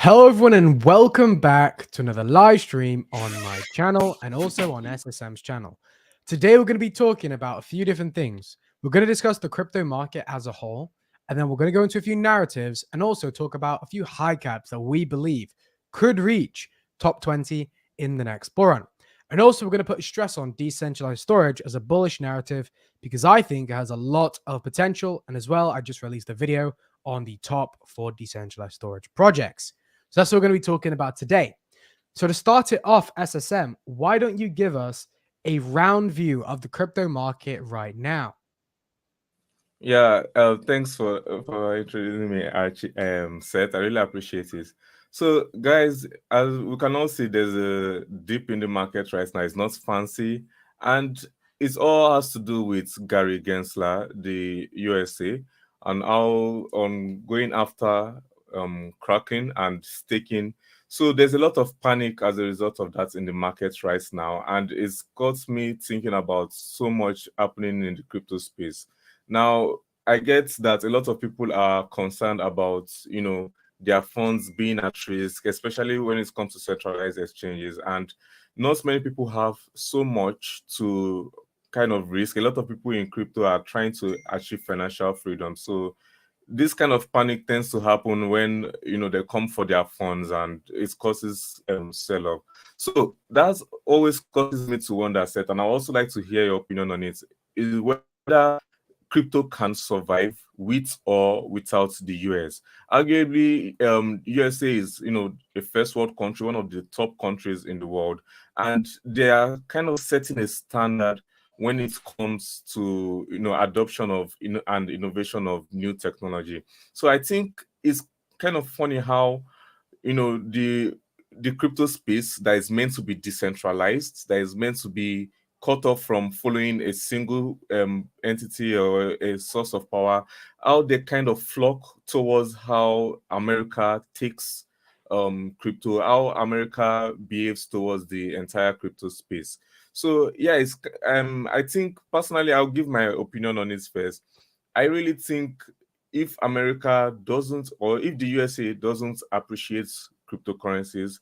Hello, everyone, and welcome back to another live stream on my channel and also on SSM's channel. Today, we're going to be talking about a few different things. We're going to discuss the crypto market as a whole, and then we're going to go into a few narratives and also talk about a few high caps that we believe could reach top 20 in the next bull run. And also, we're going to put stress on decentralized storage as a bullish narrative because I think it has a lot of potential. And as well, I just released a video on the top 4 decentralized storage projects. So that's what we're going to be talking about today. So to start it off, SSM, why don't you give us a round view of the crypto market right now? Yeah, thanks for introducing me, Archie, Seth. I really appreciate it. So, guys, as we can all see, there's a dip in the market right now. It's not fancy, and it all has to do with Gary Gensler, the USA, and how on going after cracking and staking. So there's a lot of panic as a result of that in the market right now, and it's got me thinking about so much happening in the crypto space. Now, I get that a lot of people are concerned about, their funds being at risk, especially when it comes to centralized exchanges. And not many people have so much to kind of risk. A lot of people in crypto are trying to achieve financial freedom. So this kind of panic tends to happen when they come for their funds and it causes sell-off. So that's always causes me to wonder, Seth, and I also like to hear your opinion on it. Is whether crypto can survive with or without the US. Arguably, USA is a first world country, one of the top countries in the world, and they are kind of setting a standard when it comes to adoption of and innovation of new technology. So I think it's kind of funny how the crypto space that is meant to be decentralized, that is meant to be cut off from following a single entity or a source of power, how they kind of flock towards how America takes crypto, how America behaves towards the entire crypto space. So yeah, I think personally I'll give my opinion on it first. I really think if America doesn't, or if the USA doesn't appreciate cryptocurrencies,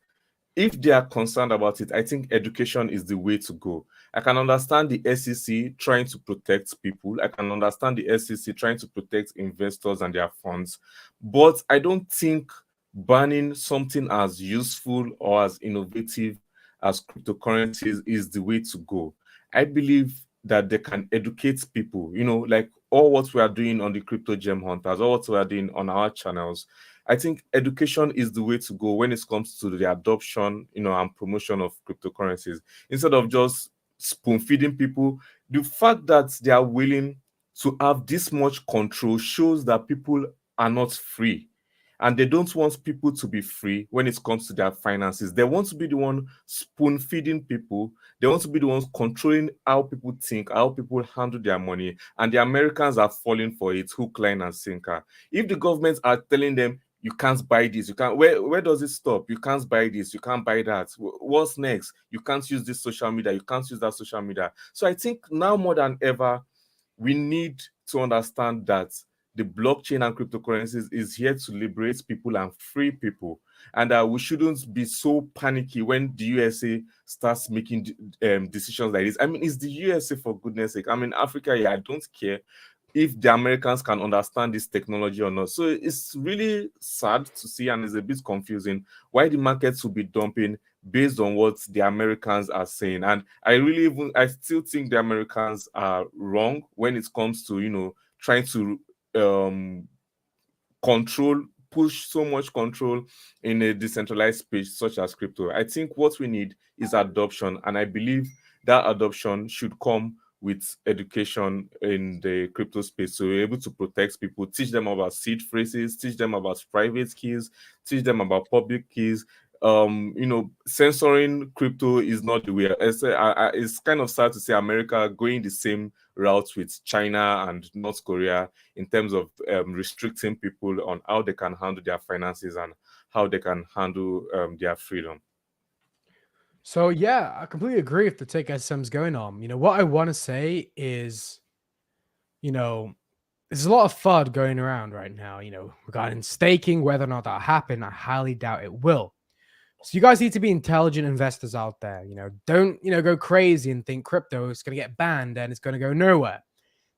if they are concerned about it, I think education is the way to go. I can understand the SEC trying to protect people. I can understand the SEC trying to protect investors and their funds. But I don't think banning something as useful or as innovative as cryptocurrencies is the way to go. I believe that they can educate people, like all what we are doing on the Crypto Gem Hunters, all what we are doing on our channels. I think education is the way to go when it comes to the adoption, and promotion of cryptocurrencies. Instead of just spoon feeding people, the fact that they are willing to have this much control shows that people are not free. And they don't want people to be free when it comes to their finances. They want to be the one spoon feeding people. They want to be the ones controlling how people think, how people handle their money. And the Americans are falling for it, hook, line, and sinker. If the governments are telling them, you can't buy this, you can't, where does it stop? You can't buy this, you can't buy that. What's next? You can't use this social media, you can't use that social media. So I think now more than ever, we need to understand that the blockchain and cryptocurrencies is here to liberate people and free people, and we shouldn't be so panicky when the USA starts making decisions like this. I mean, it's the USA, for goodness sake. I mean, Africa, yeah, I don't care if the Americans can understand this technology or not. So it's really sad to see, and it's a bit confusing why the markets will be dumping based on what the Americans are saying. And I still think the Americans are wrong when it comes to, trying to um, control, push so much control in a decentralized space such as crypto. I think what we need is adoption, and I believe that adoption should come with education in the crypto space. So we're able to protect people, teach them about seed phrases, teach them about private keys, teach them about public keys. Censoring crypto is not the way. It's kind of sad to see America going the same route with China and North Korea in terms of restricting people on how they can handle their finances and how they can handle their freedom. So yeah, I completely agree with the take SSM's going on. What I want to say is, you know, there's a lot of FUD going around right now, regarding staking, whether or not that'll happen. I highly doubt it will. So you guys need to be intelligent investors out there. Don't, go crazy and think crypto is going to get banned and it's going to go nowhere.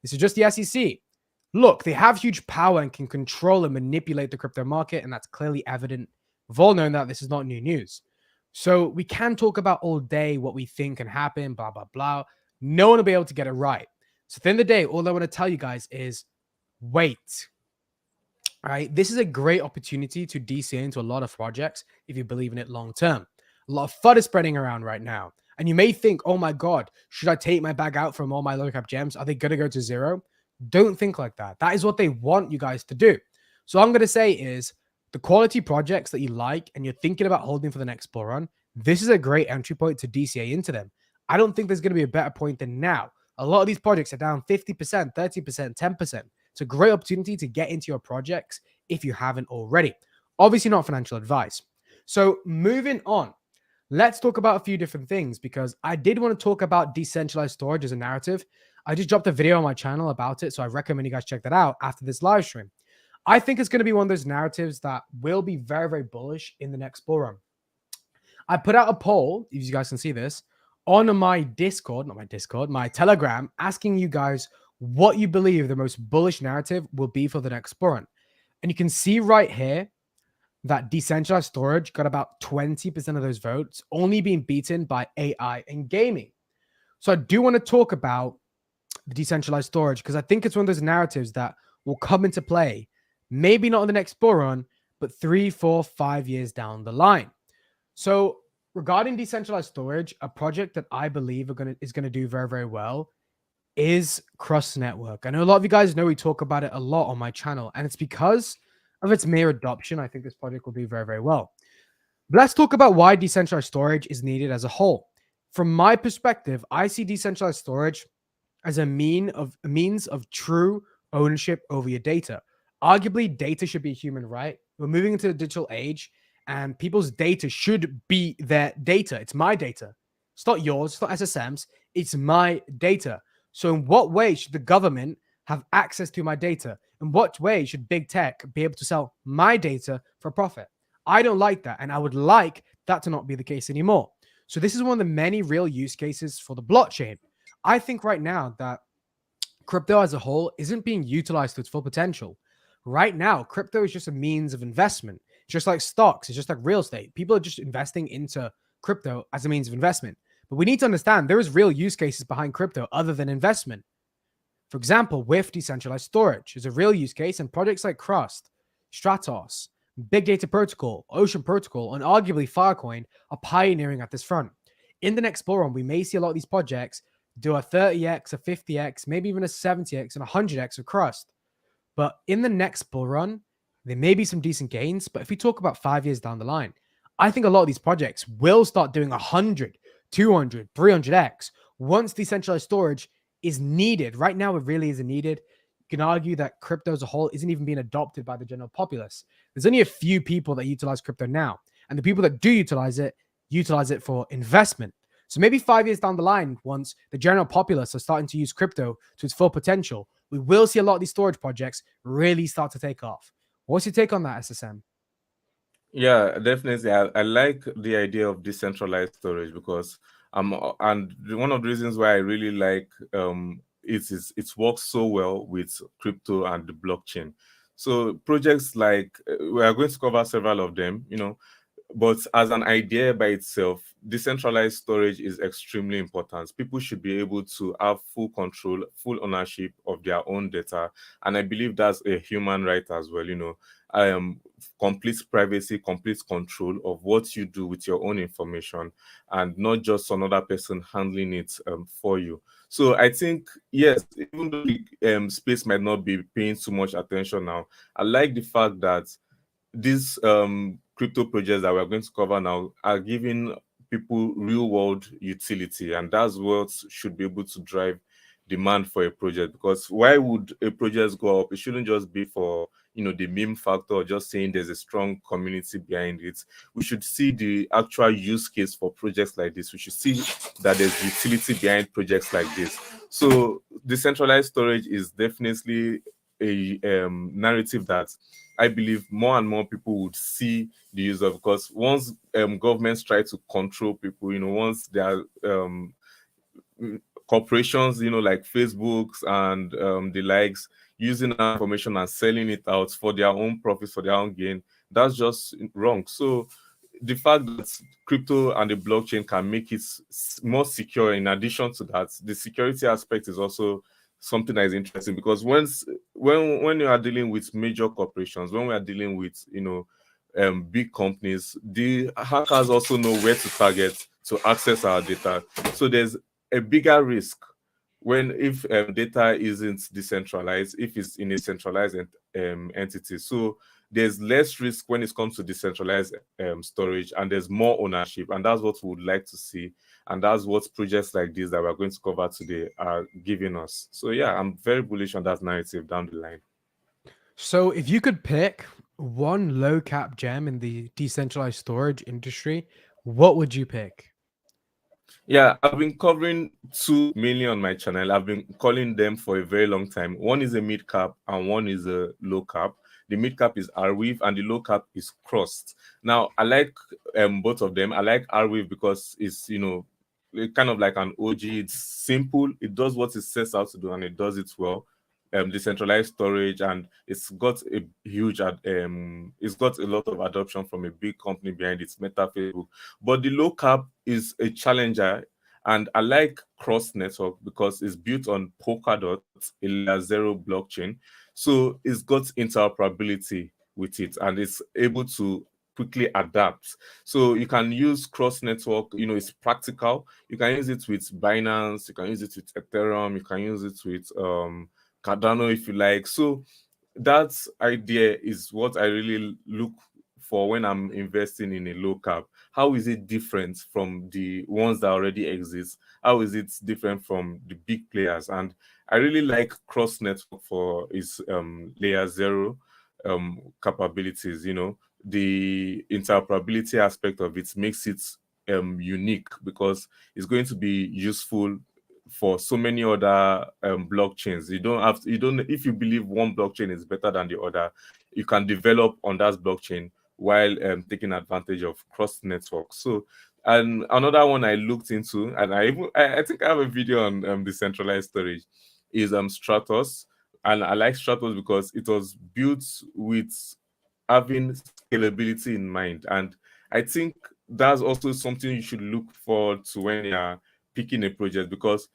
This is just the SEC. Look, they have huge power and can control and manipulate the crypto market, and that's clearly evident. We've all known that. This is not new news. So we can talk about all day what we think can happen, blah, blah, blah. No one will be able to get it right. So at the end of the day, all I want to tell you guys is wait. All right. This is a great opportunity to DCA into a lot of projects if you believe in it long term. A lot of FUD is spreading around right now. And you may think, oh my God, should I take my bag out from all my low cap gems? Are they going to go to zero? Don't think like that. That is what they want you guys to do. So all I'm going to say is the quality projects that you like and you're thinking about holding for the next bull run, this is a great entry point to DCA into them. I don't think there's going to be a better point than now. A lot of these projects are down 50%, 30%, 10%. It's a great opportunity to get into your projects if you haven't already. Obviously not financial advice. So moving on, let's talk about a few different things because I did want to talk about decentralized storage as a narrative. I just dropped a video on my channel about it, so I recommend you guys check that out after this live stream. I think it's going to be one of those narratives that will be very, very bullish in the next bull run. I put out a poll, if you guys can see this, on my Discord, my Telegram, asking you guys what you believe the most bullish narrative will be for the next bull run. And you can see right here that decentralized storage got about 20% of those votes, only being beaten by AI and gaming. So I do want to talk about the decentralized storage because I think it's one of those narratives that will come into play, maybe not in the next bull run, but 3, 4, 5 years down the line. So regarding decentralized storage, a project that I believe is going to do very, very well is Cross Network. I know a lot of you guys know we talk about it a lot on my channel, and it's because of its mere adoption. I think this project will do very, very well. But let's talk about why decentralized storage is needed as a whole. From my perspective, I see decentralized storage as a means of true ownership over your data. Arguably, data should be a human right. We're moving into the digital age, and people's data should be their data. It's my data. It's not yours. It's not SSM's. It's my data. So in what way should the government have access to my data? In what way should big tech be able to sell my data for profit? I don't like that, and I would like that to not be the case anymore. So this is one of the many real use cases for the blockchain. I think right now that crypto as a whole isn't being utilized to its full potential. Right now, crypto is just a means of investment. It's just like stocks. It's just like real estate. People are just investing into crypto as a means of investment. But we need to understand there is real use cases behind crypto other than investment. For example, with decentralized storage is a real use case, and projects like Crust, Stratos, Big Data Protocol, Ocean Protocol, and arguably Filecoin are pioneering at this front. In the next bull run, we may see a lot of these projects do a 30x, a 50x, maybe even a 70x and a 100x of Crust. But in the next bull run, there may be some decent gains. But if we talk about 5 years down the line, I think a lot of these projects will start doing 100, 200, 300x once decentralized storage is needed. Right now, it really isn't needed. You can argue that crypto as a whole isn't even being adopted by the general populace. There's only a few people that utilize crypto now. And the people that do utilize it for investment. So maybe 5 years down the line, once the general populace are starting to use crypto to its full potential, we will see a lot of these storage projects really start to take off. What's your take on that, SSM? Yeah, definitely. I like the idea of decentralized storage because and one of the reasons why I really like it works so well with crypto and the blockchain. So projects like we are going to cover several of them, but as an idea by itself, decentralized storage is extremely important. People should be able to have full control, full ownership of their own data. And I believe that's a human right as well, complete privacy, complete control of what you do with your own information and not just another person handling it for you. So I think, yes, even though the space might not be paying too much attention now, I like the fact that these crypto projects that we're going to cover now are giving people real world utility, and that's what should be able to drive demand for a project. Because why would a project go up? It shouldn't just be for the meme factor or just saying there's a strong community behind it. We should see the actual use case for projects like this. We should see that there's utility behind projects like this. So decentralized storage is definitely a narrative that I believe more and more people would see the use of, because once governments try to control people, once there are corporations, like Facebooks and the likes, using our information and selling it out for their own profits, for their own gain, that's just wrong. So the fact that crypto and the blockchain can make it more secure, in addition to that, the security aspect is also something that is interesting, because when you are dealing with major corporations, when we are dealing with big companies, the hackers also know where to target to access our data. So there's a bigger risk when, if data isn't decentralized, if it's in a centralized entity. So there's less risk when it comes to decentralized storage, and there's more ownership, and that's what we would like to see, and that's what projects like this that we're going to cover today are giving us. So yeah, I'm very bullish on that narrative down the line. So if you could pick one low cap gem in the decentralized storage industry, what would you pick? Yeah, I've been covering two mainly on my channel. I've been calling them for a very long time. One is a mid cap and one is a low cap. The mid cap is Arweave and the low cap is Crossed. Now, I like both of them. I like Arweave because it's kind of like an OG. It's simple. It does what it sets out to do, and it does it well. Decentralized storage, and it's got a it's got a lot of adoption from a big company behind its Meta, Facebook. But the low cap is a challenger, and I like Cross Network because it's built on Polkadot, a layer zero blockchain. So it's got interoperability with it, and it's able to quickly adapt. So you can use Cross Network, it's practical. You can use it with Binance, you can use it with Ethereum, you can use it with Cardano if you like. So that idea is what I really look for when I'm investing in a low cap. How is it different from the ones that already exist? How is it different from the big players? And I really like Cross Network for its layer zero capabilities. The interoperability aspect of it makes it unique, because it's going to be useful for so many other blockchains. You don't, if you believe one blockchain is better than the other, you can develop on that blockchain while taking advantage of cross network. So, and another one I looked into, and I think I have a video on decentralized storage, is Stratos. And I like Stratos because it was built with having scalability in mind. And I think that's also something you should look forward to when you're picking a project, because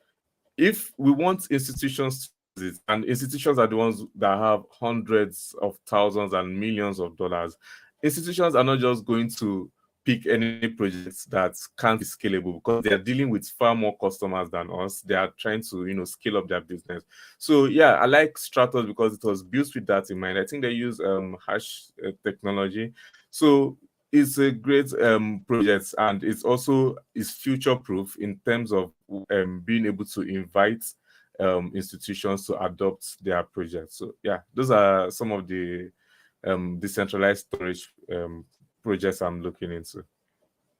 if we want institutions to use it, and institutions are the ones that have hundreds of thousands and millions of dollars, institutions are not just going to pick any projects that can't be scalable, because they are dealing with far more customers than us. They are trying to, scale up their business. So yeah, I like Stratos because it was built with that in mind. I think they use hash technology. So it's a great project, and it's also is future proof in terms of being able to invite institutions to adopt their projects. So yeah, those are some of the decentralized storage projects I'm looking into.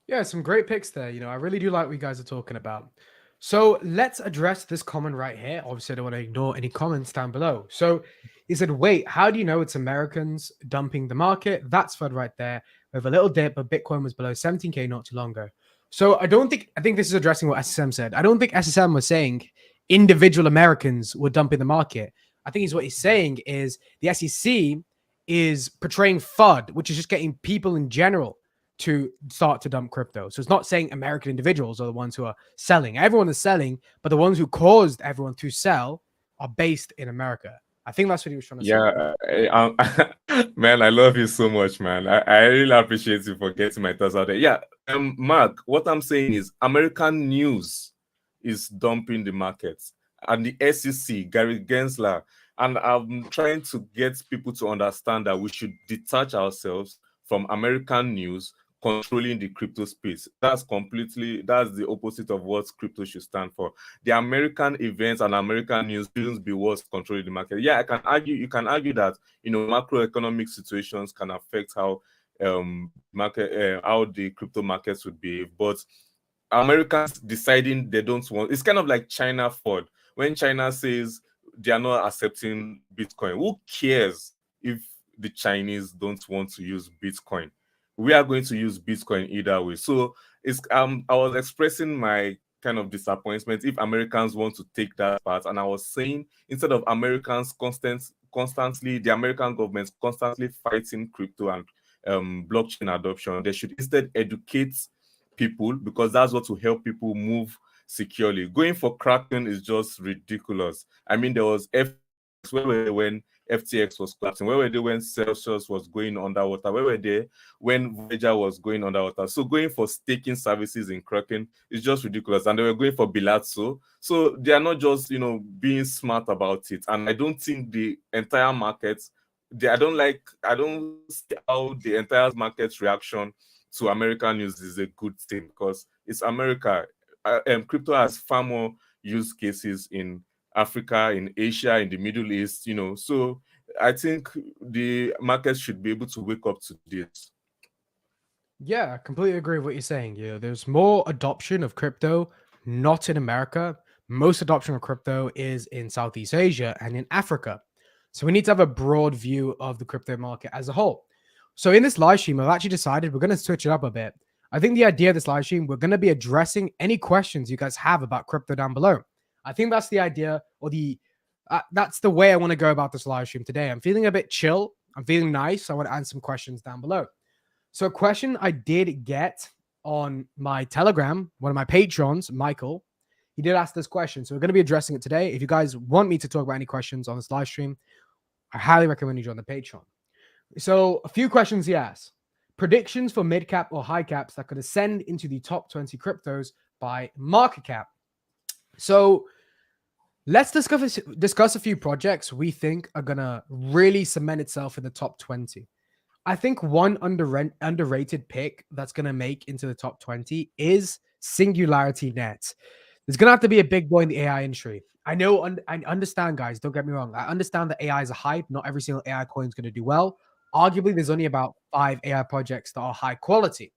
Yeah, some great picks there. I really do like what you guys are talking about. So let's address this comment right here. Obviously, I don't want to ignore any comments down below. So he said, wait, how do you know it's Americans dumping the market? That's FUD right there. With a little dip, but Bitcoin was below 17K not too long ago. So I think this is addressing what SSM said. I don't think SSM was saying individual Americans were dumping the market. I think what he's saying is the SEC is portraying FUD, which is just getting people in general to start to dump crypto. So it's not saying American individuals are the ones who are selling. Everyone is selling, but the ones who caused everyone to sell are based in America. I think that's what he was trying to say. Yeah, man, I love you so much, man. I really appreciate you for getting my thoughts out there. Yeah, Mark, what I'm saying is American news is dumping the markets, and the SEC, Gary Gensler, and I'm trying to get people to understand that we should detach ourselves from American news controlling the crypto space. That's the opposite of what crypto should stand for. The American events and American news shouldn't be what's controlling the market. Yeah, you can argue that macroeconomic situations can affect how how the crypto markets would behave, but Americans deciding they don't want, it's kind of like China Ford. When China says they are not accepting Bitcoin. Who cares if the Chinese don't want to use Bitcoin? We are going to use Bitcoin either way. So it's I was expressing my kind of disappointment if Americans want to take that part, and I was saying instead of Americans constantly the American government constantly fighting crypto and blockchain adoption, they should instead educate people, because that's what will help people move securely. Going for Kraken is just ridiculous. I mean, there was where were they when FTX was collapsing? Where were they when Celsius was going underwater? Where were they when Voyager was going underwater? So going for staking services in Kraken is just ridiculous. And they were going for Bilatso. So they are not just, being smart about it. And I don't think the entire market, I don't see how the entire market's reaction to American news is a good thing, because it's America. Crypto has far more use cases in Africa, in Asia, in the Middle East, So I think the market should be able to wake up to this. Yeah, I completely agree with what you're saying. There's more adoption of crypto, not in America. Most adoption of crypto is in Southeast Asia and in Africa. So we need to have a broad view of the crypto market as a whole. So in this live stream, I've actually decided we're going to switch it up a bit. I think the idea of this live stream, we're going to be addressing any questions you guys have about crypto down below. I think that's the idea, or that's the way I want to go about this live stream today. I'm feeling a bit chill. I'm feeling nice. I want to answer some questions down below. So a question I did get on my Telegram, one of my patrons, Michael, he did ask this question. So we're going to be addressing it today. If you guys want me to talk about any questions on this live stream, I highly recommend you join the Patreon. So a few questions he asked. Predictions for mid cap or high caps that could ascend into the top 20 cryptos by market cap. So let's discuss a few projects we think are going to really cement itself in the top 20. I think one underrated pick that's going to make into the top 20 is Singularity Net. There's going to have to be a big boy in the AI industry. I know, I understand, guys. Don't get me wrong. I understand that AI is a hype. Not every single AI coin is going to do well. Arguably, there's only about 5 AI projects that are high quality.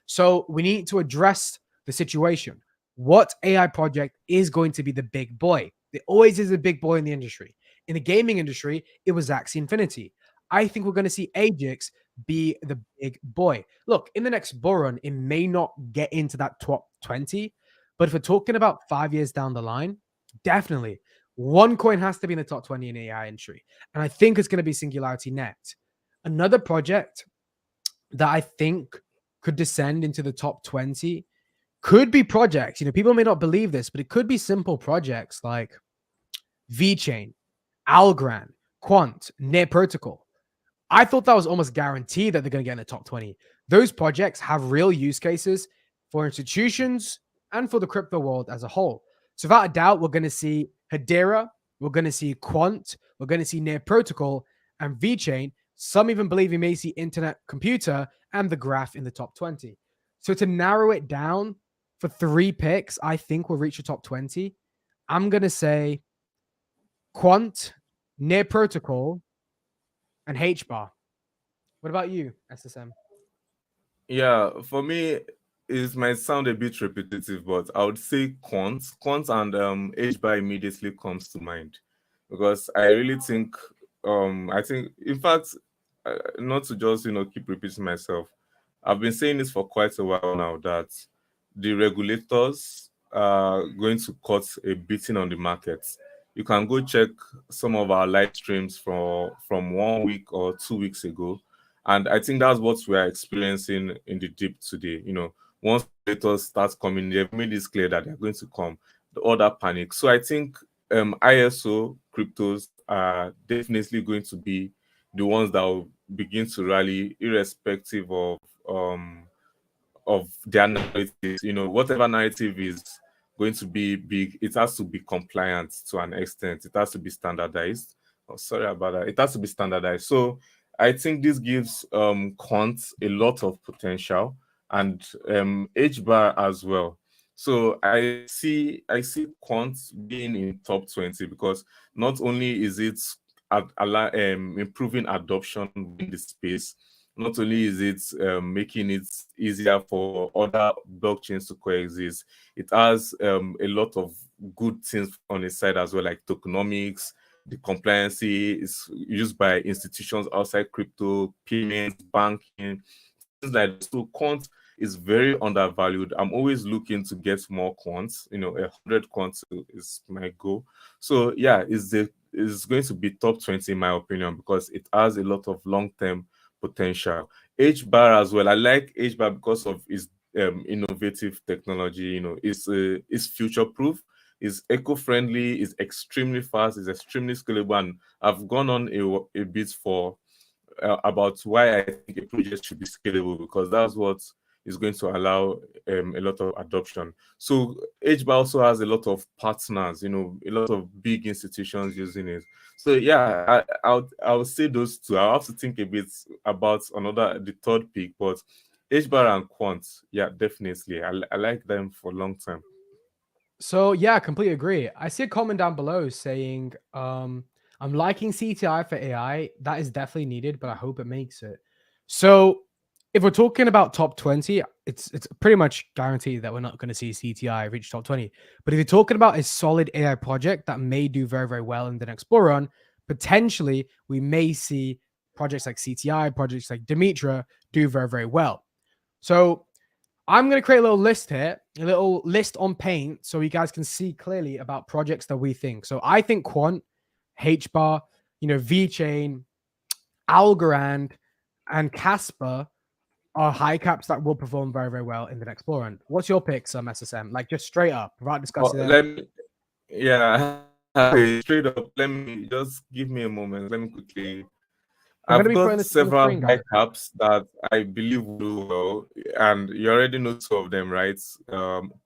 So we need to address the situation. What AI project is going to be the big boy? There always is a big boy in the industry. In the gaming industry, it was Axie Infinity. I think we're going to see Ajax be the big boy. Look, in the next bull run, it may not get into that top 20, but if we're talking about 5 years down the line, definitely one coin has to be in the top 20 in the AI industry. And I think it's going to be Singularity Net. Another project that I think could descend into the top 20 could be projects. People may not believe this, but it could be simple projects like VeChain, Algorand, Quant, Near Protocol. I thought that was almost guaranteed that they're going to get in the top 20. Those projects have real use cases for institutions and for the crypto world as a whole. So without a doubt, we're going to see Hedera, we're going to see Quant, we're going to see Near Protocol and VeChain. Some even believe we may see Internet Computer and the Graph in the top 20. So to narrow it down for 3 picks, I think we'll reach the top 20. I'm going to say Quant, Near Protocol, and HBAR. What about you, SSM? Yeah, for me, it might sound a bit repetitive, but I would say Quant and HBAR immediately comes to mind, because I really think, in fact, not to just keep repeating myself, I've been saying this for quite a while now, that the regulators are going to cut a beating on the market. You can go check some of our live streams from 1 week or 2 weeks ago. And I think that's what we are experiencing in the deep today. Once regulators start coming, they've made it clear that they're going to come. The order panic. So I think ISO cryptos are definitely going to be the ones that will begin to rally, irrespective of their narrative. Whatever narrative is going to be big, it has to be compliant to an extent. It has to be standardized. Oh, sorry about that. It has to be standardized. So I think this gives Quant a lot of potential, and HBAR as well. So I see Quant being in top 20, because not only is it improving adoption in the space, Not only is it making it easier for other blockchains to coexist, it has a lot of good things on its side as well, like tokenomics. The compliancy is used by institutions outside crypto, payments, banking, things like that. So quant is very undervalued. I'm always looking to get more quants. 100 quants is my goal. So yeah, it's going to be top 20 in my opinion because it has a lot of long-term potential. H bar as well. I like H bar because of its innovative technology. It's future proof. It's eco-friendly. It's extremely fast. It's extremely scalable. And I've gone on a bit for about why I think a project should be scalable because that's what is going to allow a lot of adoption. So HBAR also has a lot of partners, a lot of big institutions using it. So yeah, I'll say those two. I'll have to think a bit about the third pick, but HBAR and Quant, yeah, definitely. I like them for long term. So yeah, I completely agree. I see a comment down below saying, I'm liking CTI for AI. That is definitely needed, but I hope it makes it. So if we're talking about top 20, it's pretty much guaranteed that we're not going to see CTI reach top 20. But if you're talking about a solid AI project that may do very, very well in the next bull run, potentially we may see projects like CTI, projects like Demetra do very, very well. So I'm going to create a little list here, a little list on Paint, so you guys can see clearly about projects that we think. So I think Quant, HBAR, VChain, Algorand, and Casper are high caps that will perform very, very well in the next bull run. What's your picks, SSM? Like just straight up, without Oh, discussing them. yeah, okay, straight up. Let me just give me a moment. Let me quickly. I'm going to I've be putting got this on the several screen, high guys. caps that I believe will do well, and you already know two of them, right?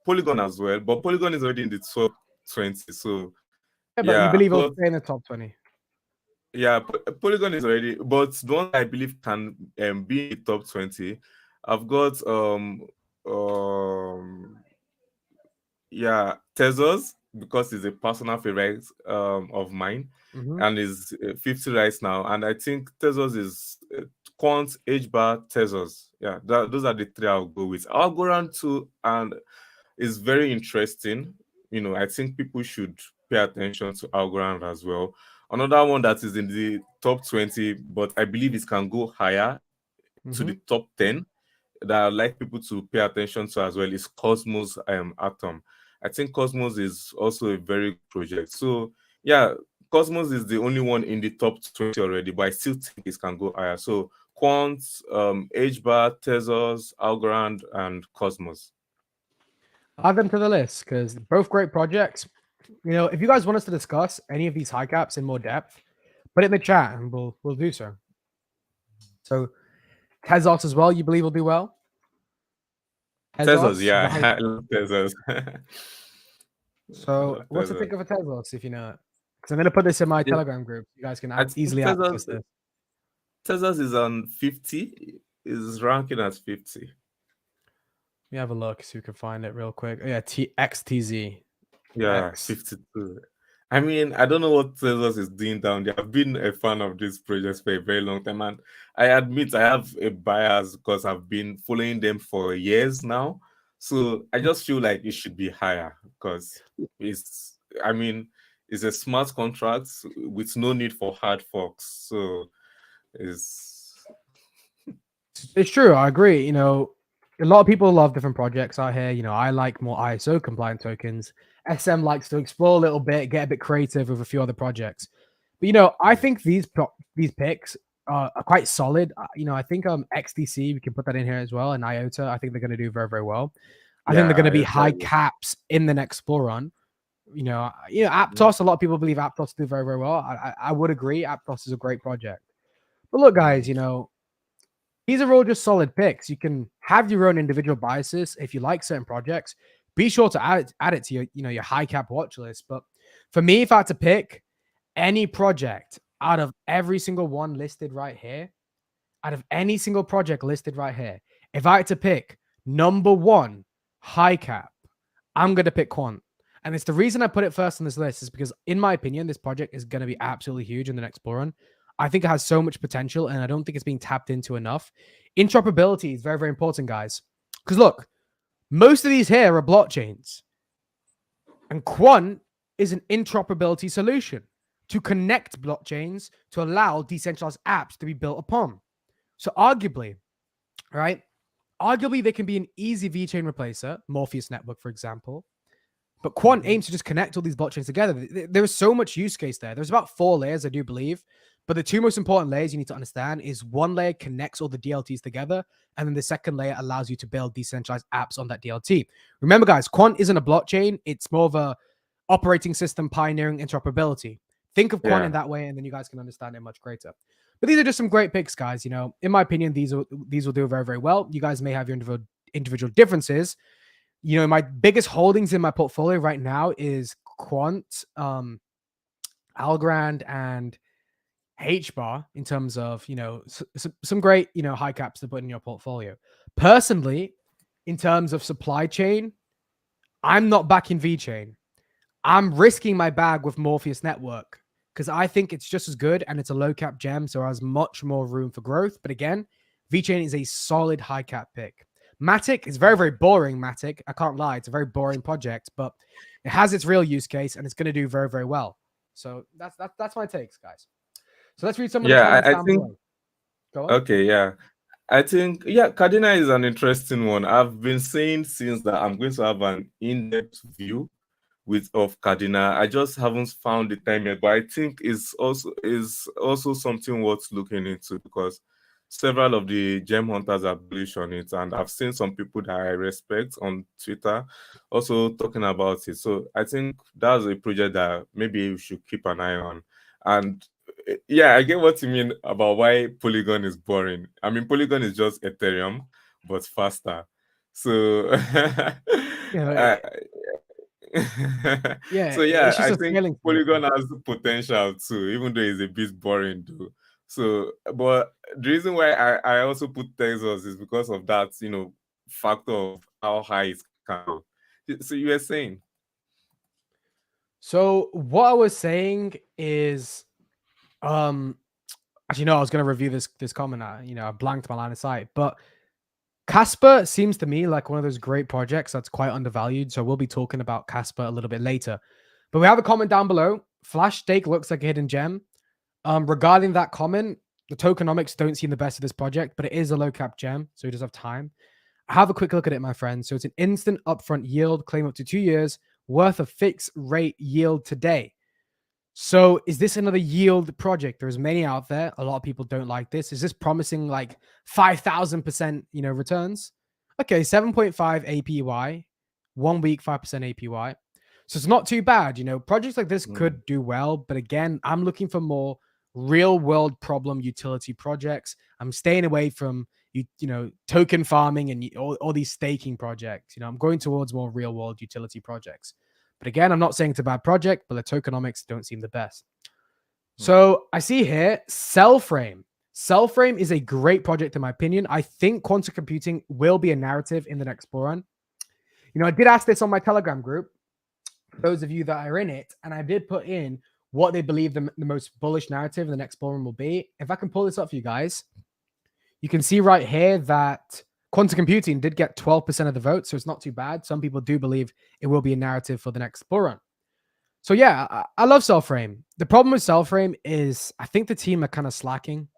Polygon as well, but Polygon is already in the top 20. So Yeah, but you yeah, believe it'll but stay in the top 20. yeah, Polygon is already, but the one I believe can be in the top 20. I've got um yeah, Tezos, because it's a personal favorite of mine, Mm-hmm. and is 50 right now. And I think Tezos is Quant, HBAR, Tezos. Yeah, those are the three I'll go with. I'll go around two, and it's very interesting. I think people should pay attention to Algorand as well. Another one that is in the top 20, but I believe it can go higher to Mm-hmm. the top 10 that I'd like people to pay attention to as well is Cosmos Atom. I think Cosmos is also a very good project. So yeah, Cosmos is the only one in the top 20 already, but I still think it can go higher. So Quant, HBAR, Tezos, Algorand, and Cosmos. Add them to the list because both great projects. If you guys want us to discuss any of these high caps in more depth, put it in the chat and we'll do so. So Tezos as well, you believe will do well? Tezos, Tezos, yeah, right. I love Tezos. I So love what's the Tezos. think of a Tezos if you know it? Because I'm going to put this in my Yeah, Telegram group. You guys can I think easily access this. Tezos is on 50, is ranking as 50. Let me have a look, so you can find it real quick. Oh, yeah, XTZ. Yeah, X. 52. I mean, I don't know what Tezos is doing down there. I've been a fan of this project for a very long time, and I admit I have a bias because I've been following them for years now. So I just feel like it should be higher because I mean, it's a smart contract with no need for hard forks. So it's It's true. I agree. A lot of people love different projects out here. I like more ISO compliant tokens. SM likes to explore a little bit, get a bit creative with a few other projects. But I think these picks are quite solid. I think XDC we can put that in here as well, and IOTA. I think they're going to do very, very well. I think they're going yeah, to be I high tried it. caps in the next bull run. Aptos. A lot of people believe Aptos do very, very well. I would agree. Aptos is a great project. But look, guys, these are all just solid picks. You can have your own individual biases if you like certain projects. Be sure to add it to your high cap watch list. But for me, if I had to pick any project out of every single one listed right here, out of any single project listed right here, if I had to pick number one high cap, I'm going to pick Quant. And it's the reason I put it first on this list is because, in my opinion, this project is going to be absolutely huge in the next bull run. I think it has so much potential, and I don't think it's being tapped into enough. Interoperability is very, very important, guys. Because look, most of these here are blockchains, and Quant is an interoperability solution to connect blockchains to allow decentralized apps to be built upon. So arguably, right? Arguably, they can be an easy VeChain replacer, Morpheus network, for example. But Quant aims to just connect all these blockchains together. There's so much use case there. There's about 4 layers, I do believe. But the 2 most important layers you need to understand is one layer connects all the DLTs together, and then the second layer allows you to build decentralized apps on that DLT. Remember, guys, Quant isn't a blockchain. It's more of a operating system pioneering interoperability. Think of Quant in that way, and then you guys can understand it much greater. But these are just some great picks, guys. You know, in my opinion, these will do very, very well. You guys may have your individual differences. You know, my biggest holdings in my portfolio right now is Quant, Algorand, and HBAR in terms of, you know, some great, you know, high caps to put in your portfolio. Personally, in terms of supply chain, I'm not backing VeChain. I'm risking my bag with Morpheus Network because I think it's just as good and it's a low cap gem, so it has much more room for growth. But again, VeChain is a solid high cap pick. Matic is very, very boring. Matic, I can't lie, it's a very boring project, but it has its real use case and it's going to do very, very well. So that's my takes, guys. So let's read some of the comments down below. Go on. Okay, yeah. I think, yeah, Cardano is an interesting one. I've been saying since that I'm going to have an in-depth view of Cardano. I just haven't found the time yet, but I think is also something worth looking into because several of the gem hunters are bullish on it, and I've seen some people that I respect on Twitter also talking about it. So I think that's a project that maybe we should keep an eye on. And yeah, I get what you mean about why Polygon is boring. I mean, Polygon is just Ethereum, but faster. So, Yeah, so yeah, it's just I a think scaling Polygon has the potential too, even though it's a bit boring though. So, but the reason why I also put Texas is because of that, you know, factor of how high it can go. So you were saying? So what I was saying is, actually, no, I was going to review this comment. I blanked my line of sight, but Casper seems to me like one of those great projects that's quite undervalued. So we'll be talking about Casper a little bit later. But we have a comment down below. Flash Stake looks like a hidden gem. Regarding that comment, the tokenomics don't seem the best of this project, but it is a low cap gem, so it does have time. Have a quick look at it, my friends. So it's an instant upfront yield, claim up to 2 years worth of fixed rate yield today. So is this another yield project? There's many out there. A lot of people don't like this. Is this promising like 5,000%, returns? Okay, 7.5 APY, 1 week, 5% APY. So it's not too bad. Projects like this could do well. But again, I'm looking for more real world problem utility projects. I'm staying away from, token farming and all these staking projects. I'm going towards more real world utility projects. But again, I'm not saying it's a bad project, but the tokenomics don't seem the best. So I see here, Cellframe. Cellframe is a great project in my opinion. I think quantum computing will be a narrative in the next bull run. I did ask this on my Telegram group, for those of you that are in it, and I did put in what they believe the most bullish narrative in the next bull run will be. If I can pull this up for you guys, you can see right here that quantum computing did get 12% of the vote, so it's not too bad. Some people do believe it will be a narrative for the next bull run. So yeah, I love Cellframe. The problem with Cellframe is I think the team are kind of slacking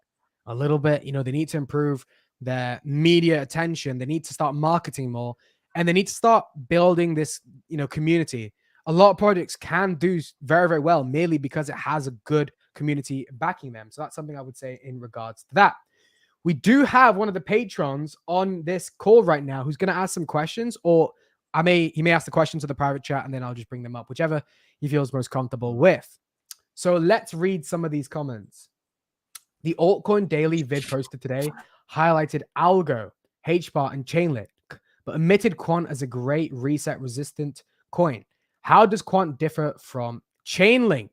a little bit. They need to improve their media attention. They need to start marketing more, and they need to start building this, community. A lot of projects can do very, very well merely because it has a good community backing them. So that's something I would say in regards to that. We do have one of the patrons on this call right now who's going to ask some questions, or he may ask the questions to the private chat and then I'll just bring them up, whichever he feels most comfortable with. So let's read some of these comments. The altcoin daily vid posted today highlighted Algo, HBAR, and Chainlink, but omitted Quant as a great reset resistant coin. How does Quant differ from Chainlink?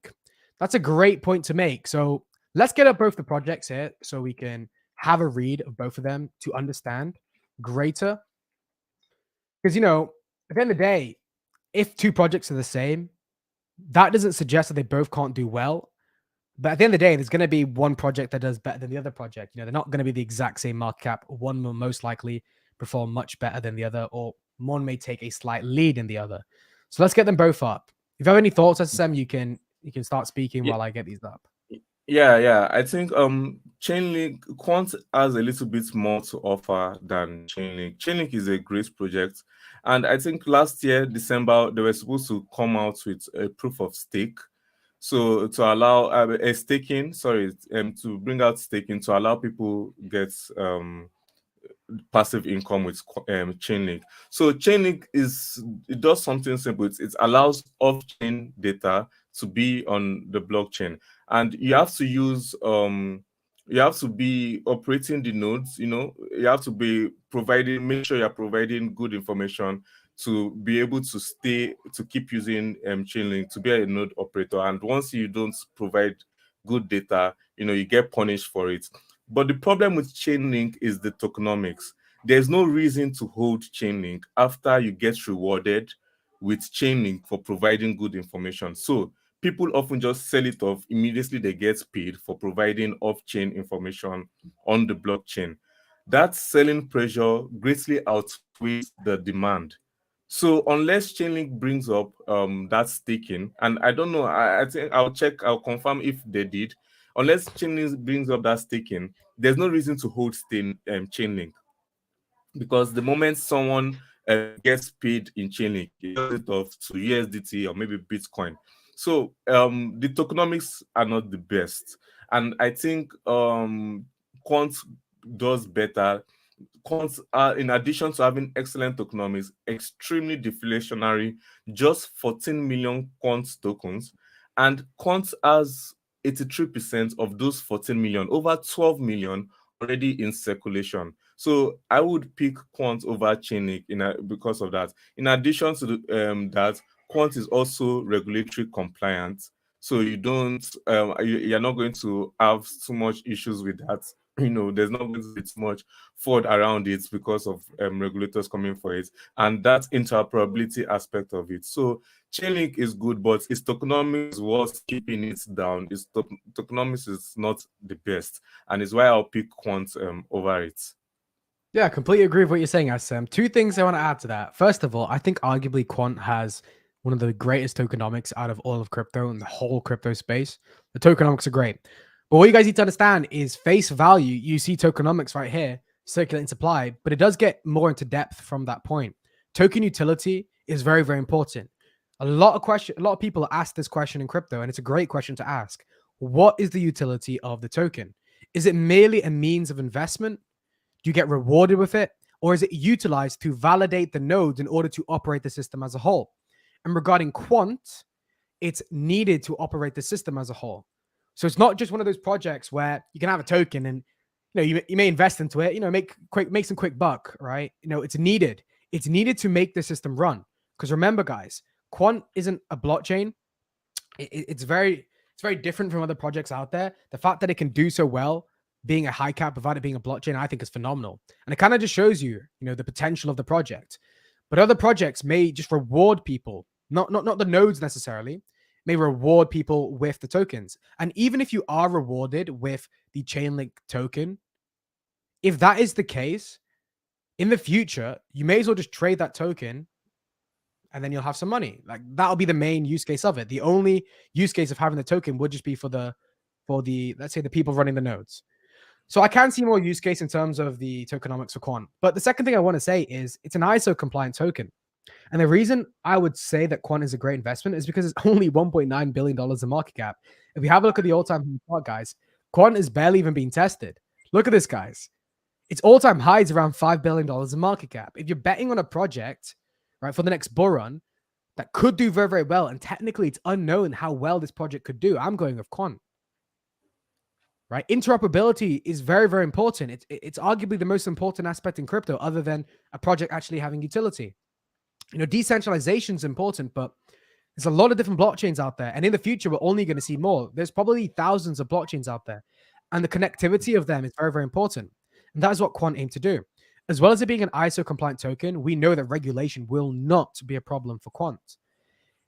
That's a great point to make. So let's get up both the projects here so we can have a read of both of them to understand greater. Because, at the end of the day, if two projects are the same, that doesn't suggest that they both can't do well. But at the end of the day, there's going to be one project that does better than the other project. They're not going to be the exact same market cap. One will most likely perform much better than the other, or one may take a slight lead in the other. So let's get them both up. If you have any thoughts, SSM, you can start speaking while I get these up. Yeah. I think Chainlink Quant has a little bit more to offer than Chainlink. Chainlink is a great project, and I think last year December they were supposed to come out with a proof of stake. So to allow a staking, to bring out staking to allow people get passive income with Chainlink. So Chainlink it does something simple. It allows off-chain data to be on the blockchain, and you have to use you have to be operating the nodes. You have to be make sure you're providing good information to be able to keep using Chainlink to be a node operator. And once you don't provide good data, you get punished for it. But the problem with Chainlink is the tokenomics. There's no reason to hold Chainlink after you get rewarded with Chainlink for providing good information. So people often just sell it off immediately. They get paid for providing off-chain information on the blockchain. That selling pressure greatly outweighs the demand. So unless Chainlink brings up that staking, and I don't know, I think I'll confirm if they did. Unless Chainlink brings up that staking, there's no reason to hold Chainlink, because the moment someone gets paid in Chainlink, it does it off to USDT or maybe Bitcoin. So the tokenomics are not the best, and I think Quant does better. Quants are, in addition to having excellent tokenomics, extremely deflationary. Just 14 million Quant tokens, and Quant has 83% of those 14 million, over 12 million already in circulation. So I would pick Quant over Chainlink because of that. In addition to that, Quant is also regulatory compliant, so you don't you're not going to have too much issues with that. There's not going to be too much fraud around it because of regulators coming for it, and that interoperability aspect of it. So Chainlink is good, but its tokenomics is what's keeping it down. Its tokenomics is not the best, and it's why I'll pick Quant over it. Yeah, I completely agree with what you're saying, SM. Two things I want to add to that. First of all, I think arguably Quant has one of the greatest tokenomics out of all of crypto and the whole crypto space. The tokenomics are great. But what you guys need to understand is face value. You see tokenomics right here, circulating supply, but it does get more into depth from that point. Token utility is very, very important. A lot of people ask this question in crypto, and it's a great question to ask. What is the utility of the token? Is it merely a means of investment? Do you get rewarded with it? Or is it utilized to validate the nodes in order to operate the system as a whole? And regarding Quant, it's needed to operate the system as a whole. So it's not just one of those projects where you can have a token and you may invest into it, make some quick buck, right? It's needed. It's needed to make the system run. Because remember, guys, Quant isn't a blockchain. It's very different from other projects out there. The fact that it can do so well, being a high cap without it being a blockchain, I think is phenomenal. And it kind of just shows you, the potential of the project. But other projects may just reward people, not the nodes necessarily, may reward people with the tokens. And even if you are rewarded with the Chainlink token, if that is the case, in the future, you may as well just trade that token and then you'll have some money. Like, that'll be the main use case of it. The only use case of having the token would just be for the let's say the people running the nodes. So I can see more use case in terms of the tokenomics for Quant. But the second thing I want to say is it's an ISO compliant token. And the reason I would say that Quant is a great investment is because it's only $1.9 billion in market cap. If we have a look at the all-time chart, guys, Quant is barely even being tested. Look at this, guys. Its all-time high is around $5 billion in market cap. If you're betting on a project, right, for the next bull run that could do very, very well, and technically it's unknown how well this project could do, I'm going with Quant. Right? Interoperability is very, very important. It's arguably the most important aspect in crypto other than a project actually having utility. Decentralization is important, but there's a lot of different blockchains out there. And in the future, we're only going to see more. There's probably thousands of blockchains out there. And the connectivity of them is very, very important. And that is what Quant aimed to do. As well as it being an ISO compliant token, we know that regulation will not be a problem for Quant.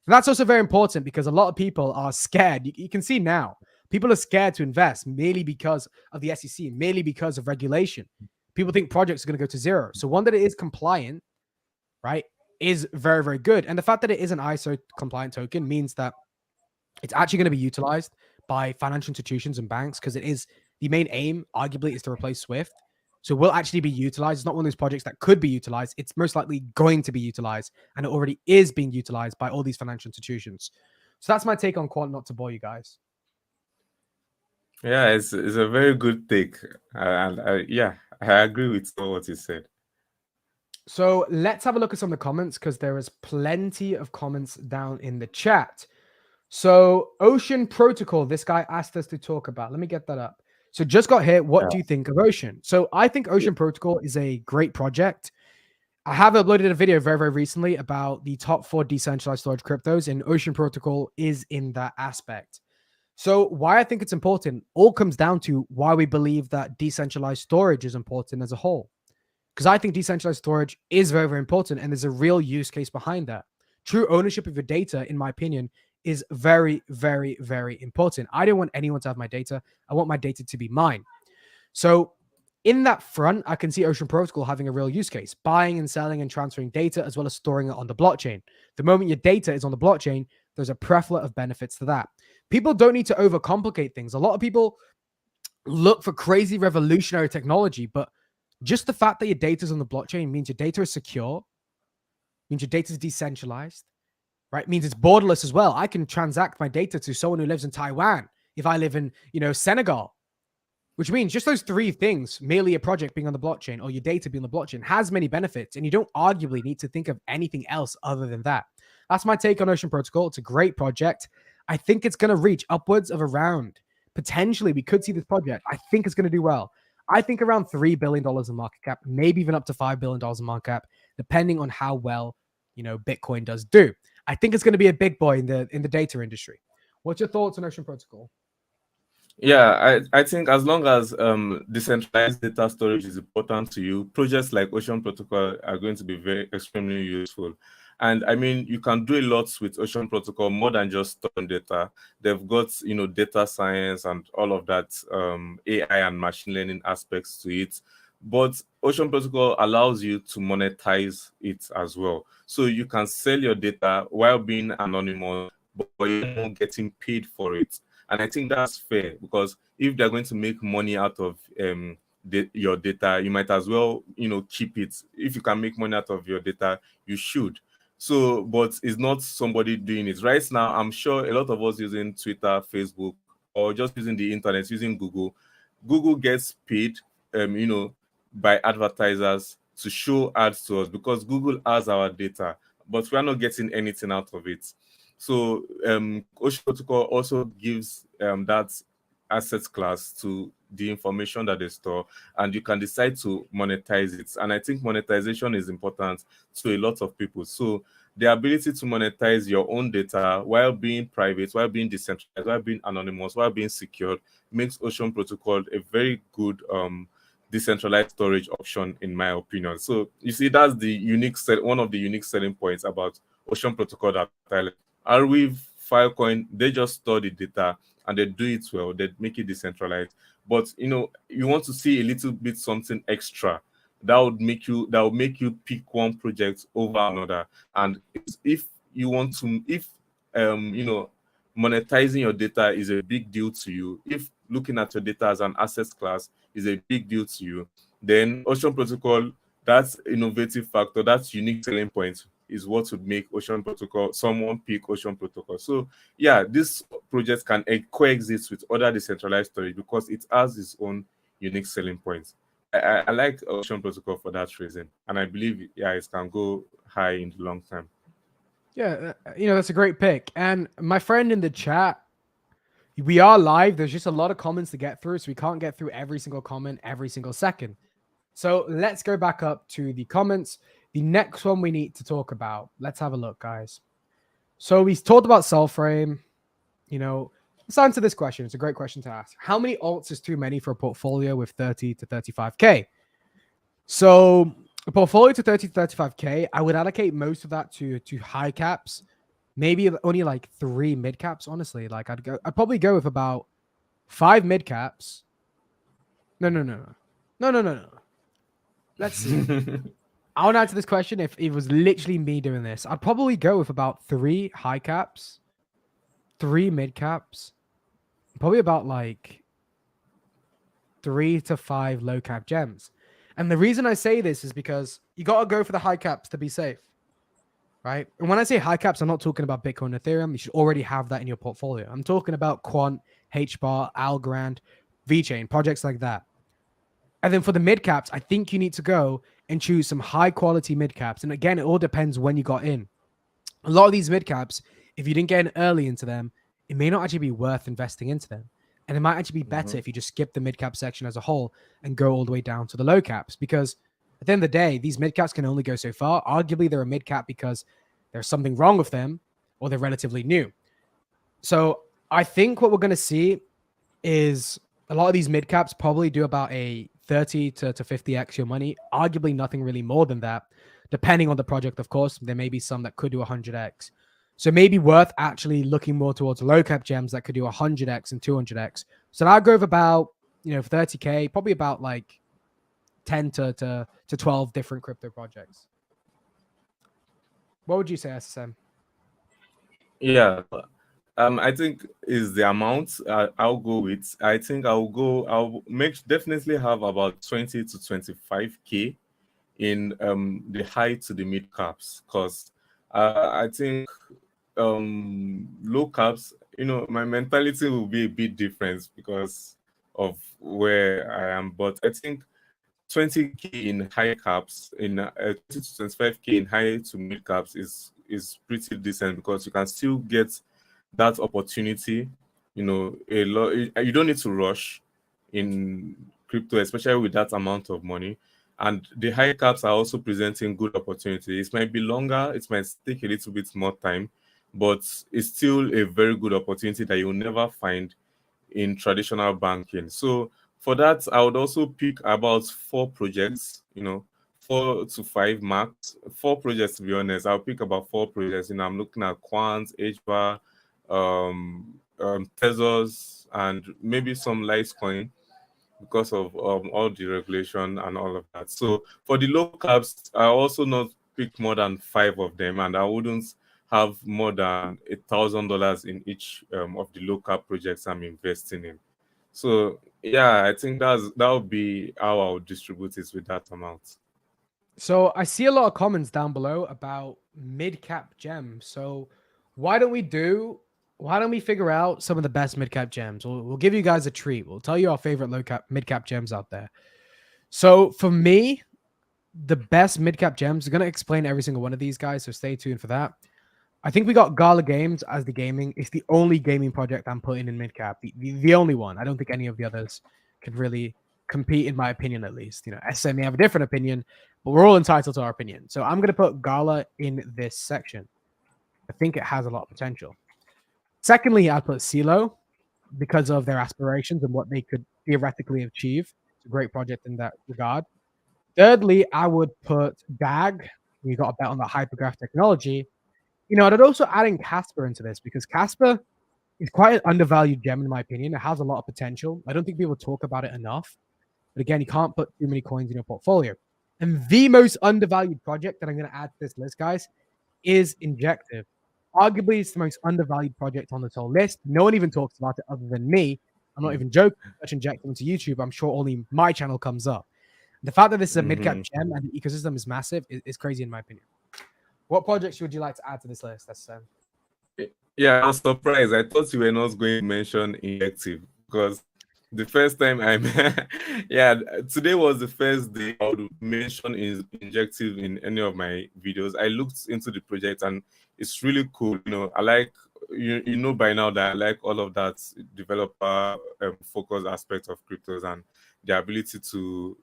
And that's also very important because a lot of people are scared. You can see now, People are scared to invest merely because of the SEC, merely because of regulation. People think projects are going to go to zero. So one that it is compliant, right, is very, very good. And the fact that it is an ISO compliant token means that it's actually going to be utilized by financial institutions and banks, because it is the main aim, arguably, is to replace Swift. So it will actually be utilized. It's not one of those projects that could be utilized. It's most likely going to be utilized, and it already is being utilized by all these financial institutions. So that's my take on Quant, not to bore you guys. Yeah, it's a very good take, and yeah, I agree with what you said. So let's have a look at some of the comments, because there is plenty of comments down in the chat. So Ocean Protocol, this guy asked us to talk about. Let me get that up. So just got here. What do you think of Ocean? So I think Ocean Protocol is a great project. I have uploaded a video very, very recently about the top 4 decentralized storage cryptos, and Ocean Protocol is in that aspect. So why I think it's important all comes down to why we believe that decentralized storage is important as a whole. Because I think decentralized storage is very, very important, and there's a real use case behind that. True ownership of your data, in my opinion, is very, very, very important. I don't want anyone to have my data. I want my data to be mine. So in that front, I can see Ocean Protocol having a real use case, buying and selling and transferring data, as well as storing it on the blockchain. The moment your data is on the blockchain, there's a plethora of benefits to that. People don't need to overcomplicate things. A lot of people look for crazy revolutionary technology, but just the fact that your data is on the blockchain means your data is secure, means your data is decentralized, right? Means it's borderless as well. I can transact my data to someone who lives in Taiwan if I live in, Senegal, which means just those 3 things, merely a project being on the blockchain or your data being on the blockchain, has many benefits, and you don't arguably need to think of anything else other than that. That's my take on Ocean Protocol. It's a great project. I think it's going to reach upwards of around, potentially, we could see this project. I think it's going to do well. I think around $3 billion in market cap, maybe even up to $5 billion in market cap, depending on how well, Bitcoin does do. I think it's going to be a big boy in the data industry. What's your thoughts on Ocean Protocol? Yeah, I think as long as decentralized data storage is important to you, projects like Ocean Protocol are going to be very extremely useful. And I mean, you can do a lot with Ocean Protocol more than just storing data. They've got, data science and all of that, AI and machine learning aspects to it. But Ocean Protocol allows you to monetize it as well. So you can sell your data while being anonymous, but you're not getting paid for it. And I think that's fair, because if they're going to make money out of your data, you might as well, keep it. If you can make money out of your data, you should. So, but it's not somebody doing it. Right now, I'm sure a lot of us using Twitter, Facebook, or just using the internet, using Google. Google gets paid, by advertisers to show ads to us, because Google has our data, but we are not getting anything out of it. So Ocean Protocol also gives that asset class to the information that they store, and you can decide to monetize it. And I think monetization is important to a lot of people. So the ability to monetize your own data while being private, while being decentralized, while being anonymous, while being secured, makes Ocean Protocol a very good decentralized storage option, in my opinion. So you see, that's the one of the unique selling points about Ocean Protocol that I like. Arweave, Filecoin, they just store the data and they do it well. They make it decentralized. But you want to see a little bit something extra that would make you pick one project over another. And if you want to, if monetizing your data is a big deal to you, if looking at your data as an asset class is a big deal to you, then Ocean Protocol, that's innovative factor, that's unique selling point, is what would make Ocean Protocol, someone pick Ocean Protocol. So yeah, this project can coexist with other decentralized storage because it has its own unique selling points. I like Ocean Protocol for that reason, and I believe it can go high in the long term. Yeah, that's a great pick. And my friend in the chat, we are live. There's just a lot of comments to get through, so we can't get through every single comment every single second. So let's go back up to the comments. The next one we need to talk about. Let's have a look, guys. So we talked about Cellframe. Let's answer this question. It's a great question to ask. How many alts is too many for a portfolio with 30 to 35K? So a portfolio to 30 to 35K, I would allocate most of that to high caps. Maybe only like 3 mid caps, honestly. Like I'd probably go with about 5 mid caps. No. Let's see. I want to answer this question. If it was literally me doing this, I'd probably go with about 3 high caps, 3 mid caps, probably about like 3 to 5 low cap gems. And the reason I say this is because you got to go for the high caps to be safe, right? And when I say high caps, I'm not talking about Bitcoin, Ethereum. You should already have that in your portfolio. I'm talking about Quant, HBAR, Algorand, VeChain, projects like that. And then for the mid caps, I think you need to go and choose some high quality mid caps. And again, it all depends when you got in. A lot of these mid caps, if you didn't get in early into them, it may not actually be worth investing into them. And it might actually be better if you just skip the mid cap section as a whole and go all the way down to the low caps. Because at the end of the day, these mid caps can only go so far. Arguably, they're a mid cap because there's something wrong with them or they're relatively new. So I think what we're going to see is a lot of these mid caps probably do about a 30 to 50x your money. Arguably, nothing really more than that, depending on the project, of course. There may be some that could do 100x. So maybe worth actually looking more towards low cap gems that could do 100x and 200x. So I'll go with about, 30K, probably about like 10 to 12 different crypto projects. What would you say, SSM? Yeah, I think is the amount I'll go with. I think I'll definitely have about 20 to 25K in the high to the mid caps, because I think low caps, my mentality will be a bit different because of where I am. But I think 20K in high caps, in 20 to 25K in high to mid caps is pretty decent, because you can still get that opportunity. A lot. You don't need to rush in crypto, especially with that amount of money. And the high caps are also presenting good opportunities. It might be longer, it might take a little bit more time, but it's still a very good opportunity that you'll never find in traditional banking. So for that, I would also pick about 4 projects, 4 to 5 max. 4 projects, to be honest. I'll pick about 4 projects. I'm looking at Quant, HBAR, Tezos, and maybe some Litecoin, because of all the regulation and all of that. So for the low caps, I also not pick more than 5 of them, and I wouldn't have more than $1,000 in each of the low cap projects I'm investing in. So yeah, I think that would be how I would distribute it with that amount. So I see a lot of comments down below about mid cap gems. So why don't we figure out some of the best mid cap gems? We'll give you guys a treat. We'll tell you our favorite low cap mid cap gems out there. So for me, the best mid cap gems, are going to explain every single one of these guys. So stay tuned for that. I think we got Gala Games as the gaming. It's the only gaming project I'm putting in mid cap. The only one. I don't think any of the others could really compete, in my opinion, at least. SM may have a different opinion, but we're all entitled to our opinion. So I'm going to put Gala in this section. I think it has a lot of potential. Secondly, I put CeeLo because of their aspirations and what they could theoretically achieve. It's a great project in that regard. Thirdly, I would put DAG. You got to bet on that hypergraph technology. I'd also add in Casper into this, because Casper is quite an undervalued gem, in my opinion. It has a lot of potential. I don't think people talk about it enough. But again, you can't put too many coins in your portfolio. And the most undervalued project that I'm going to add to this list, guys, is Injective. Arguably, it's the most undervalued project on this whole list. No one even talks about it other than me. I'm not even joking. Search Injective into YouTube, I'm sure only my channel comes up. The fact that this is a mid-cap gem and the ecosystem is massive is crazy, in my opinion. What projects would you like to add to this list? That's Yeah, I was surprised. I thought you were not going to mention Injective, because the first time today was the first day I would mention Injective in any of my videos. I looked into the project and it's really cool. I like, by now that I like all of that developer focus aspect of cryptos and the ability to,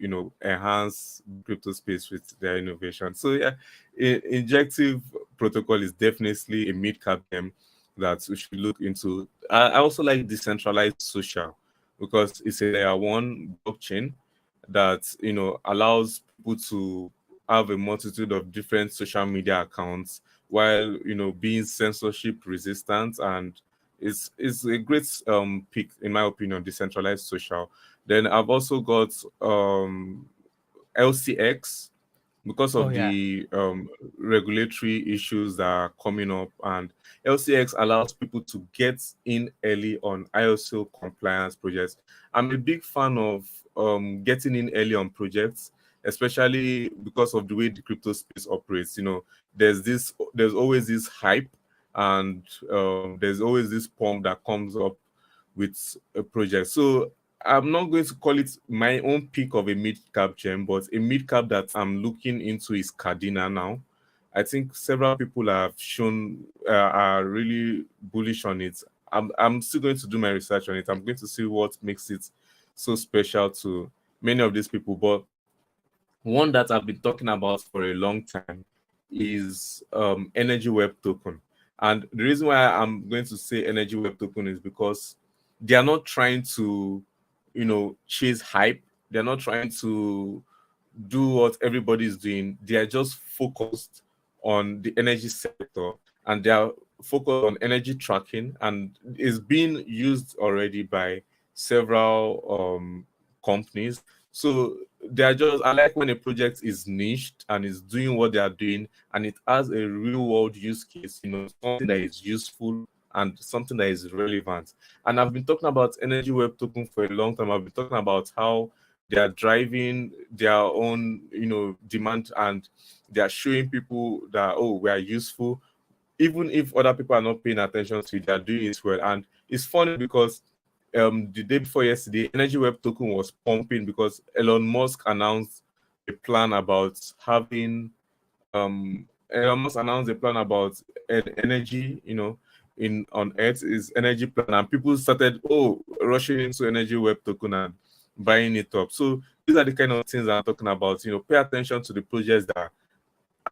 enhance crypto space with their innovation. So yeah, Injective protocol is definitely a mid-cap gem that we should look into. I also like decentralized social, because it's a layer 1 blockchain that allows people to have a multitude of different social media accounts while being censorship resistant and Is a great pick in my opinion. Decentralized social. Then I've also got LCX because Oh of yeah. the regulatory issues that are coming up, and LCX allows people to get in early on ISO compliance projects. I'm a big fan of getting in early on projects, especially because of the way the crypto space operates. There's always this hype, and there's always this pump that comes up with a project. So I'm not going to call it my own pick of a mid cap gem, but a mid cap that I'm looking into is Cardina now. I think several people have shown are really bullish on it. I'm still going to do my research on it. I'm going to see what makes it so special to many of these people. But one that I've been talking about for a long time is Energy Web Token. And the reason why I'm going to say Energy Web Token is because they are not trying to, chase hype. They're not trying to do what everybody is doing. They are just focused on the energy sector, and they are focused on energy tracking, and is being used already by several companies. So they are just, I like when a project is niched and is doing what they are doing, and it has a real world use case, something that is useful and something that is relevant. And I've been talking about Energy Web Token for a long time. I've been talking about how they are driving their own, demand, and they are showing people that, oh, we are useful. Even if other people are not paying attention to it, they are doing it well. And it's funny because the day before yesterday, Energy Web Token was pumping because Elon Musk announced a plan about having Elon Musk announced a plan about energy, in on Earth is energy plan, and people started rushing into Energy Web Token and buying it up. So these are the kind of things I'm talking about. Pay attention to the projects that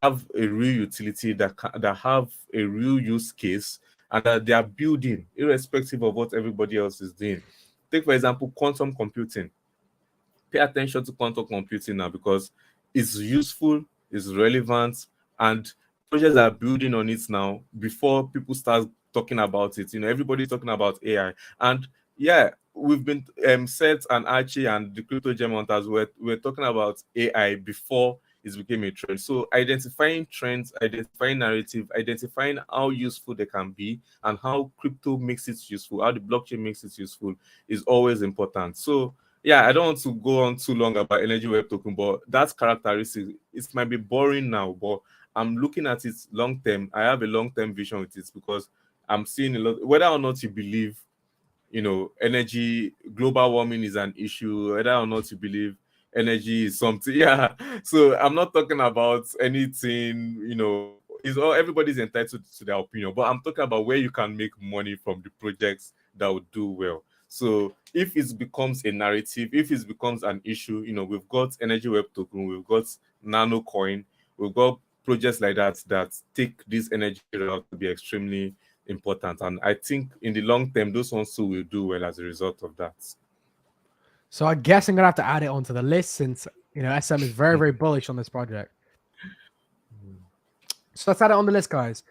have a real utility, that have a real use case, and that they are building irrespective of what everybody else is doing. Take for example quantum computing. Pay attention to quantum computing now because it's useful, it's relevant, and projects are building on it now before people start talking about it. Everybody's talking about AI. And yeah, we've been Seth and Archie and the crypto gem hunters were talking about AI before it became a trend. So identifying trends, identifying narrative, identifying how useful they can be, and how crypto makes it useful, how the blockchain makes it useful, is always important. So yeah, I don't want to go on too long about Energy Web Token, but that's characteristic. It might be boring now, but I'm looking at it long term. I have a long term vision with it because I'm seeing a lot. Whether or not you believe, energy, global warming is an issue, whether or not you believe energy is something. Yeah. So I'm not talking about anything, is all everybody's entitled to their opinion, but I'm talking about where you can make money from the projects that would do well. So if it becomes a narrative, if it becomes an issue, we've got Energy Web Token, we've got Nano Coin, we've got projects like that take this energy route to be extremely important. And I think in the long term, those ones too will do well as a result of that. So I guess I'm gonna have to add it onto the list since SM is very, very bullish on this project. So let's add it on the list, guys.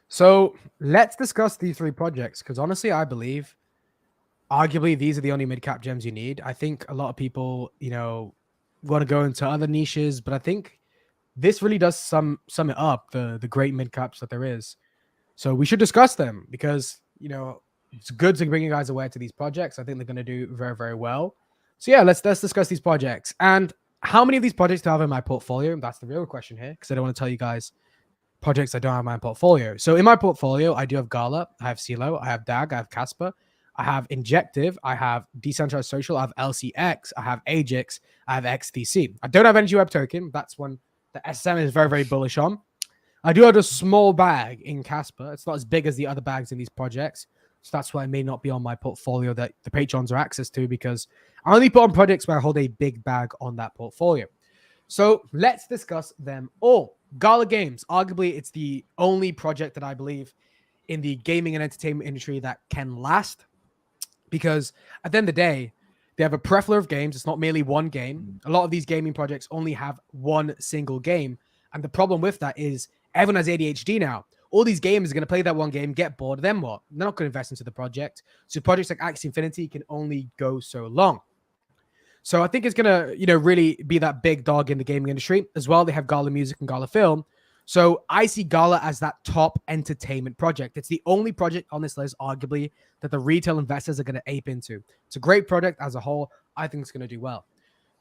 So let's discuss these three projects because honestly, I believe arguably these are the only mid-cap gems you need. I think a lot of people, want to go into other niches, but I think this really does sum it up, the great mid-caps that there is. So we should discuss them because, it's good to bring you guys aware to these projects. I think they're going to do very, very well. So yeah, let's discuss these projects. And how many of these projects do I have in my portfolio? That's the real question here because I don't want to tell you guys projects I don't have in my portfolio. So in my portfolio, I do have Gala, I have CeeLo, I have DAG, I have Casper, I have Injective, I have Decentralized Social, I have LCX, I have Ajax, I have XTC. I don't have Energy Web Token. That's one that SM is very, very bullish on. I do have a small bag in Casper. It's not as big as the other bags in these projects. So that's why it may not be on my portfolio that the patrons are access to because I only put on projects where I hold a big bag on that portfolio. So let's discuss them all. Gala Games, arguably, it's the only project that I believe in the gaming and entertainment industry that can last because at the end of the day, they have a plethora of games. It's not merely one game. A lot of these gaming projects only have one single game. And the problem with that is everyone has ADHD now. all these gamers are going to play that one game, get bored, then what? They're not going to invest into the project. So projects like Axie Infinity can only go so long. So I think it's going to, really be that big dog in the gaming industry. As well, they have Gala Music and Gala Film. So I see Gala as that top entertainment project. It's the only project on this list, arguably, that the retail investors are going to ape into. It's a great product as a whole. I think it's going to do well.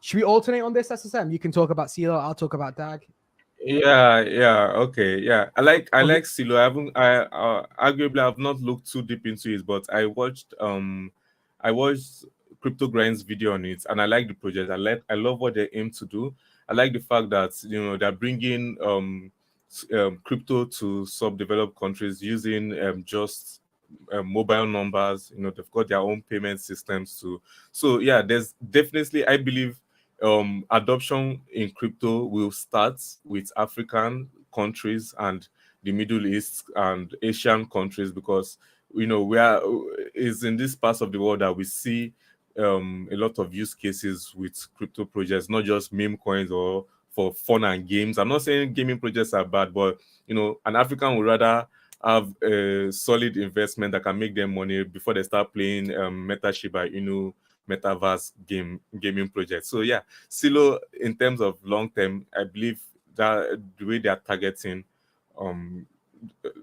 Should we alternate on this, SSM? You can talk about CeeLo. I'll talk about DAG. Yeah, okay, yeah. I Okay. like Silo. I arguably I've not looked too deep into it, but I watched Crypto Grind's video on it, and I like the project. I love what they aim to do. I like the fact that they're bringing crypto to subdeveloped countries using just mobile numbers. They've got their own payment systems too. So yeah, there's definitely, I believe, adoption in crypto will start with African countries and the Middle East and Asian countries, because we are is in this part of the world that we see a lot of use cases with crypto projects, not just meme coins or for fun and games. I'm not saying gaming projects are bad, but an African would rather have a solid investment that can make them money before they start playing Meta Shiba Inu metaverse gaming project. So yeah, Silo, in terms of long term, I believe that the way they are targeting um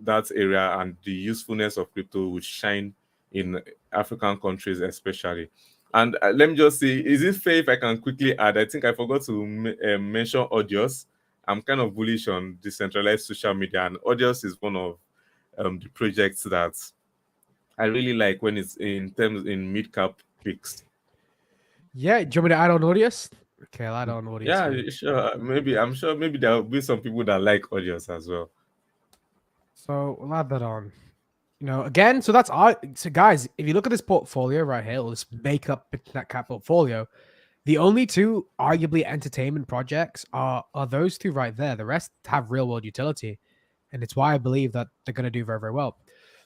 that area and the usefulness of crypto would shine in African countries especially. And let me just say, is it fair if I can quickly add? I think I forgot to mention Audios. I'm kind of bullish on decentralized social media, and Audios is one of the projects that I really like when it's in mid cap picks. Yeah, do you want me to add on Audius? Okay, I'll add on Audius. Yeah, Here. sure. I'm sure maybe there will be some people that like Audios as well. So we'll add that on. Again, so that's our. So guys, if you look at this portfolio right here, or this makeup that cap portfolio, the only two arguably entertainment projects are those two right there. The rest have real world utility, and it's why I believe that they're going to do very, very well.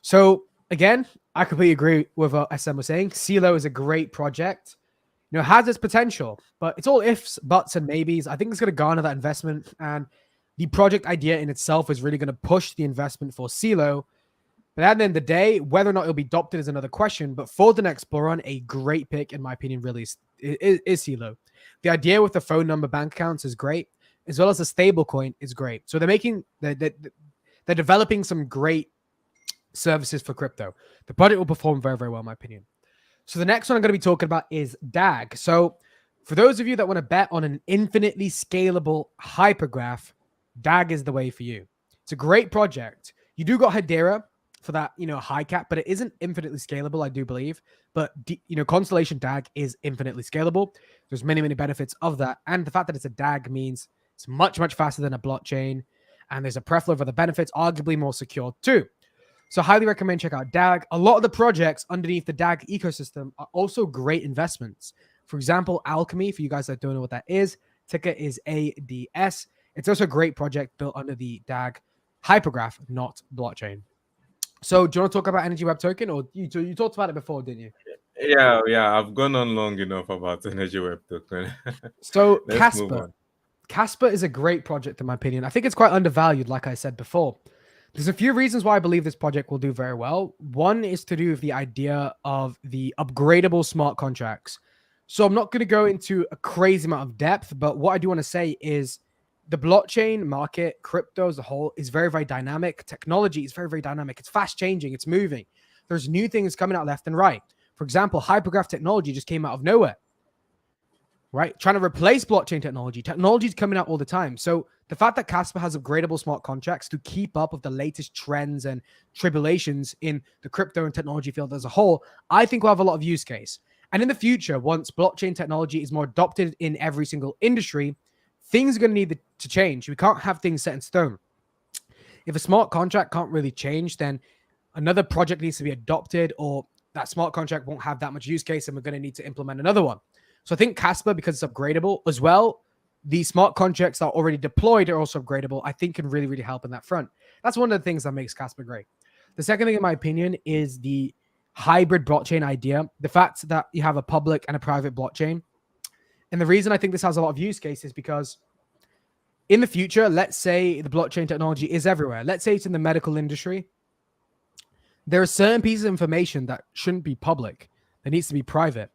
So again, I completely agree with what SM was saying. CeeLo is a great project. Has its potential, but it's all ifs, buts, and maybes. I think it's going to garner that investment, and the project idea in itself is really going to push the investment for CeeLo. But at the end of the day, whether or not it'll be adopted is another question. But for the next bull run, a great pick, in my opinion, really is CeeLo. The idea with the phone number bank accounts is great, as well as the stable coin is great. So they're developing some great services for crypto. The project will perform very, very well, in my opinion. So the next one I'm going to be talking about is DAG. So for those of you that want to bet on an infinitely scalable hypergraph, DAG is the way for you. It's a great project. You do got Hedera for that, high cap, but it isn't infinitely scalable, I do believe. But, Constellation DAG is infinitely scalable. There's many, many benefits of that. And the fact that it's a DAG means it's much, much faster than a blockchain. And there's a preflow for the benefits, arguably more secure too. So highly recommend check out DAG. A lot of the projects underneath the DAG ecosystem are also great investments. For example, Alchemy, for you guys that don't know what that is, ticker is ADS. It's also a great project built under the DAG hypergraph, not blockchain. So do you want to talk about Energy Web Token, or you talked about it before, didn't you? Yeah, I've gone on long enough about Energy Web Token. So Let's move on. Casper is a great project in my opinion. I think it's quite undervalued, like I said before. There's a few reasons why I believe this project will do very well. One is to do with the idea of the upgradable smart contracts. So I'm not going to go into a crazy amount of depth, but what I do want to say is the blockchain market, crypto as a whole, is very, very dynamic. Technology is very, very dynamic. It's fast changing. It's moving. There's new things coming out left and right. For example, hypergraph technology just came out of nowhere, right? Trying to replace blockchain technology. Technology is coming out all the time. So the fact that Casper has upgradable smart contracts to keep up with the latest trends and tribulations in the crypto and technology field as a whole, I think will have a lot of use case. And in the future, once blockchain technology is more adopted in every single industry, things are going to need to change. We can't have things set in stone. If a smart contract can't really change, then another project needs to be adopted, or that smart contract won't have that much use case, and we're going to need to implement another one. So I think Casper, because it's upgradable as well, the smart contracts that are already deployed are also upgradable, I think can really, really help in that front. That's one of the things that makes Casper great. The second thing, in my opinion, is the hybrid blockchain idea. The fact that you have a public and a private blockchain. And the reason I think this has a lot of use cases is because in the future, let's say the blockchain technology is everywhere. Let's say it's in the medical industry. There are certain pieces of information that shouldn't be public. That needs to be private.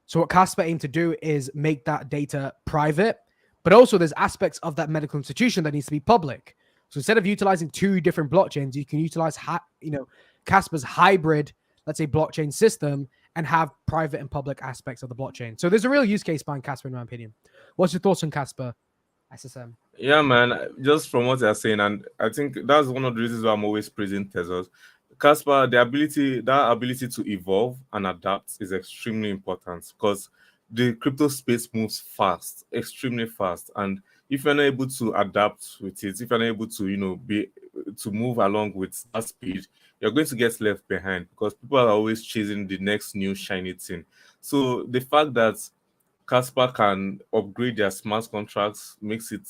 So what Casper aimed to do is make that data private, but also there's aspects of that medical institution that needs to be public. So instead of utilizing two different blockchains, you can utilize Casper's hybrid, let's say, blockchain system and have private and public aspects of the blockchain. So there's a real use case behind Casper, in my opinion. What's your thoughts on Casper, SSM? Yeah, man. Just from what you're saying, and I think that's one of the reasons why I'm always praising Tezos. Casper, that ability to evolve and adapt is extremely important because the crypto space moves fast, extremely fast. And if you're not able to adapt with it, if you're not able to, to move along with that speed, you're going to get left behind because people are always chasing the next new shiny thing. So the fact that Casper can upgrade their smart contracts makes it,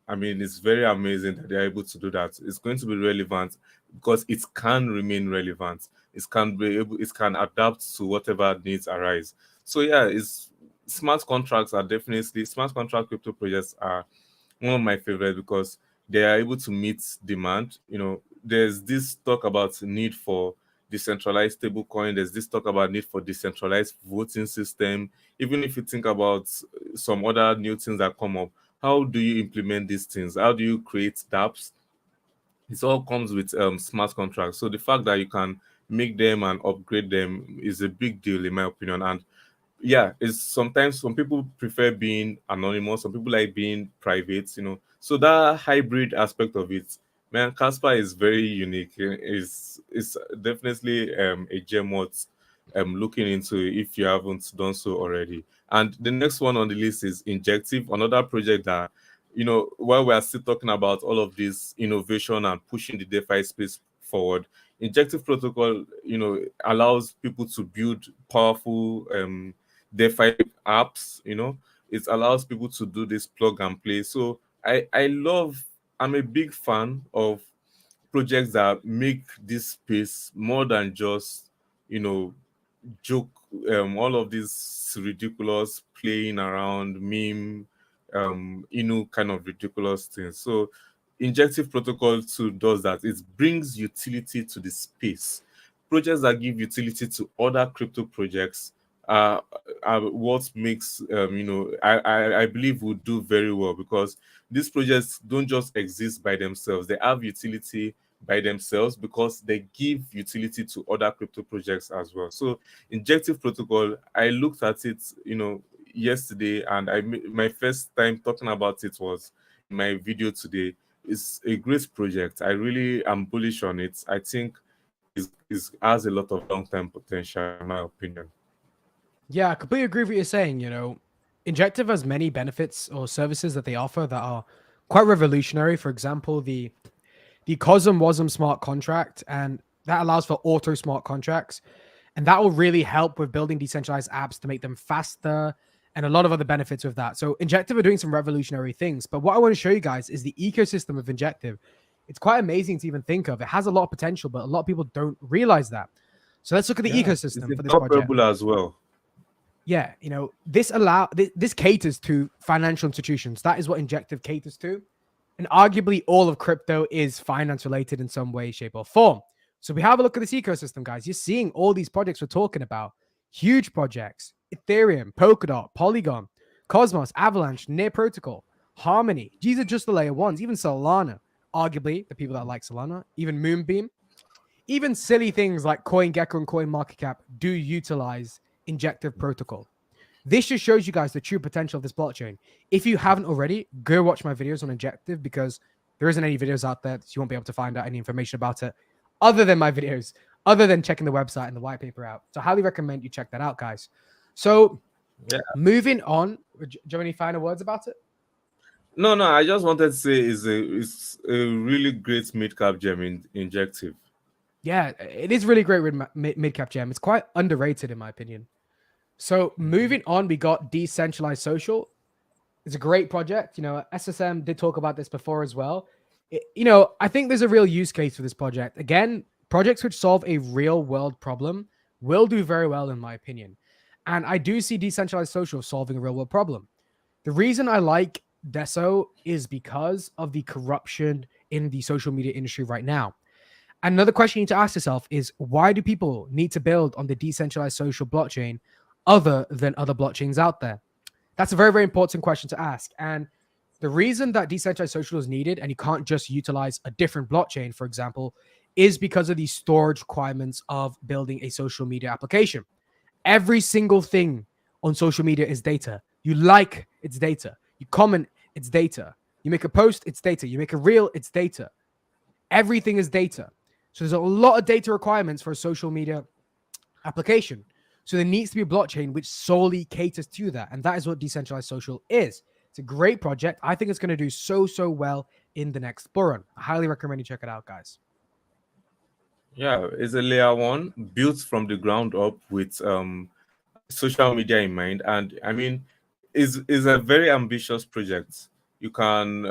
I mean, it's very amazing that they're able to do that. It's going to be relevant because it can remain relevant. It can adapt to whatever needs arise. So yeah, it's smart contracts are definitely smart contract crypto projects are one of my favorites because they are able to meet demand. There's this talk about need for decentralized stablecoin. There's this talk about need for decentralized voting system. Even if you think about some other new things that come up, how do you implement these things? How do you create dApps? It all comes with smart contracts. So the fact that you can make them and upgrade them is a big deal, in my opinion. And yeah, it's sometimes some people prefer being anonymous, some people like being private. So that hybrid aspect of it, man, Casper is very unique. It's definitely a gem worth looking into if you haven't done so already. And the next one on the list is Injective, another project that, while we are still talking about all of this innovation and pushing the DeFi space forward, Injective protocol, allows people to build powerful DeFi apps. It allows people to do this plug and play. So I'm a big fan of projects that make this space more than just, you know, joke, all of these ridiculous playing around meme, kind of ridiculous things. So Injective Protocol 2 does that. It brings utility to the space. Projects that give utility to other crypto projects are what makes I believe would do very well because these projects don't just exist by themselves. They have utility by themselves because they give utility to other crypto projects as well. So Injective Protocol, I looked at it, yesterday, and my first time talking about it was in my video today. It's a great project. I really am bullish on it. I think it has a lot of long-term potential, in my opinion. Yeah, I completely agree with what you're saying. Injective has many benefits or services that they offer that are quite revolutionary. For example, the COSM WASM smart contract, and that allows for auto smart contracts. And that will really help with building decentralized apps to make them faster and a lot of other benefits with that. So Injective are doing some revolutionary things. But what I want to show you guys is the ecosystem of Injective. It's quite amazing to even think of. It has a lot of potential, but a lot of people don't realize that. So let's look at the ecosystem it's for this project. as well. Yeah, this caters to financial institutions. That is what Injective caters to. And arguably all of crypto is finance related in some way, shape, or form. So we have a look at this ecosystem, guys. You're seeing all these projects we're talking about. Huge projects. Ethereum, Polkadot, Polygon, Cosmos, Avalanche, Near Protocol, Harmony. These are just the layer ones. Even Solana, arguably, the people that like Solana, even Moonbeam. Even silly things like CoinGecko and CoinMarketCap do utilize Injective Protocol. This just shows you guys the true potential of this blockchain. If you haven't already, go watch my videos on Injective because there isn't any videos out there, so you won't be able to find out any information about it other than my videos, other than checking the website and the white paper out. So I highly recommend you check that out, guys. So moving on, do you have any final words about it? No, I just wanted to say it's a really great mid-cap gem in Injective. Yeah, it is really great with mid-cap gem. It's quite underrated in my opinion. So moving on, we got Decentralized Social. It's a great project. SSM did talk about this before as well. I think there's a real use case for this project. Again, projects which solve a real world problem will do very well in my opinion. And I do see Decentralized Social solving a real world problem. The reason I like they're so is because of the corruption in the social media industry right now. Another question you need to ask yourself is, why do people need to build on the decentralized social blockchain other than other blockchains out there? That's a very, very important question to ask. And the reason that decentralized social is needed and you can't just utilize a different blockchain, for example, is because of the storage requirements of building a social media application. Every single thing on social media is data. You like, it's data. You comment, it's data. You make a post, it's data. You make a reel, it's data. Everything is data. So there's a lot of data requirements for a social media application. So there needs to be a blockchain which solely caters to that. And that is what decentralized social is. It's a great project. I think it's going to do so, so well in the next bull run. I highly recommend you check it out, guys. Yeah, it's a layer one built from the ground up with social media in mind, and I mean, is a very ambitious project. You can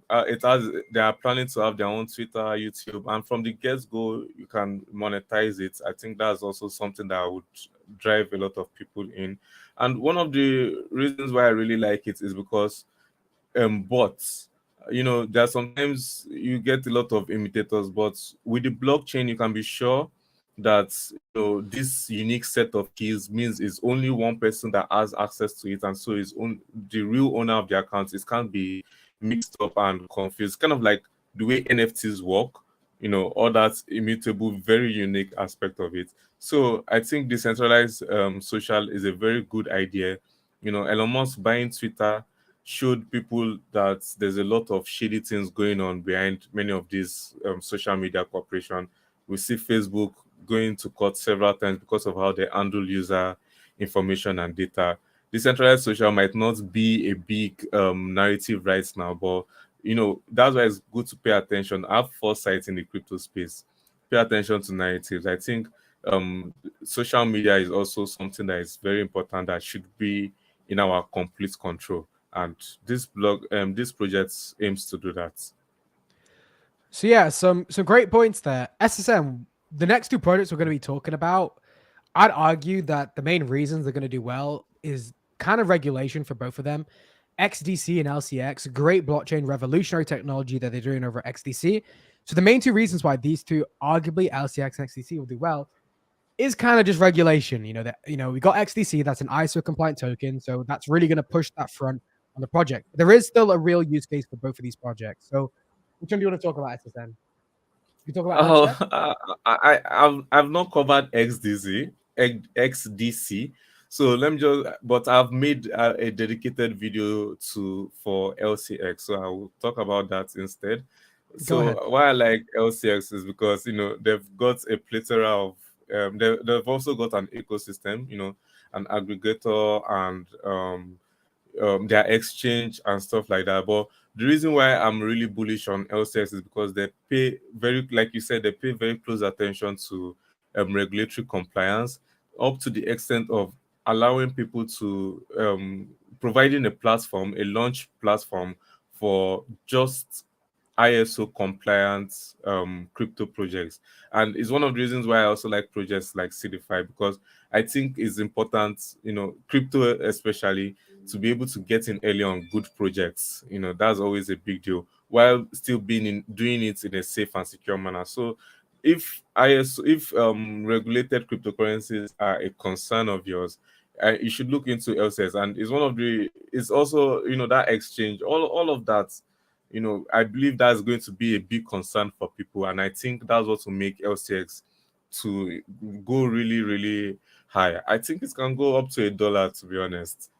it has they are planning to have their own Twitter, YouTube, and from the get go you can monetize it. I think that's also something that would drive a lot of people in. And one of the reasons why I really like it is because bots. There are sometimes you get a lot of imitators, but with the blockchain, you can be sure that this unique set of keys means it's only one person that has access to it, and so the real owner of the account. It can't be mixed up and confused. Kind of like the way NFTs work, all that immutable, very unique aspect of it. So I think decentralized social is a very good idea. Elon Musk buying Twitter showed people that there's a lot of shady things going on behind many of these social media corporations. We see Facebook going to court several times because of how they handle user information and data. Decentralized social might not be a big narrative right now, but that's why it's good to pay attention, have foresight in the crypto space, pay attention to narratives. I think social media is also something that is very important that should be in our complete control, and this project aims to do that. So yeah, some great points there. SSM, the next two projects we're going to be talking about, I'd argue that the main reasons they're going to do well is kind of regulation for both of them. XDC and LCX, great blockchain revolutionary technology that they're doing over XDC. So the main two reasons why these two, arguably LCX and XDC, will do well is kind of just regulation. We got XDC, that's an ISO compliant token, so that's really going to push that front on the project. There is still a real use case for both of these projects. So which one do you want to talk about, SSN? You talk about Oh, LCX? I've not covered XDC, so let me but I've made a dedicated video for LCX, so I will talk about that instead. Go ahead. So why I like LCX is because they've got a plethora of they've also got an ecosystem, an aggregator and their exchange and stuff like that. But the reason why I'm really bullish on LCX is because they pay like you said, they pay very close attention to regulatory compliance, up to the extent of allowing people to providing a launch platform for just ISO compliant crypto projects. And it's one of the reasons why I also like projects like CDFI, because I think it's important, crypto especially, to be able to get in early on good projects. That's always a big deal, while still doing it in a safe and secure manner. So if regulated cryptocurrencies are a concern of yours, you should look into LCS. And it's also that exchange, all of that. I believe that's going to be a big concern for people, and I think that's what will make LCX to go really, really high. I think it can go up to $1, to be honest.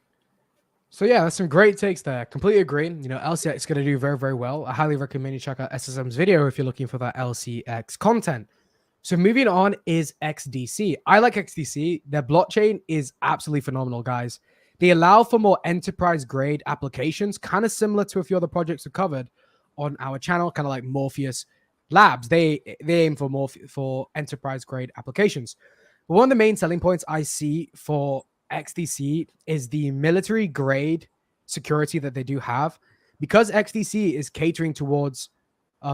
So yeah, that's some great takes there. Completely agree. LCX is going to do very, very well. I highly recommend you check out SSM's video if you're looking for that LCX content. So moving on is XDC. I like XDC. Their blockchain is absolutely phenomenal, guys. They allow for more enterprise-grade applications, kind of similar to a few other projects we covered on our channel, kind of like Morpheus Labs. They aim for more for enterprise-grade applications. But one of the main selling points I see for XDC is the military-grade security that they do have. Because XDC is catering towards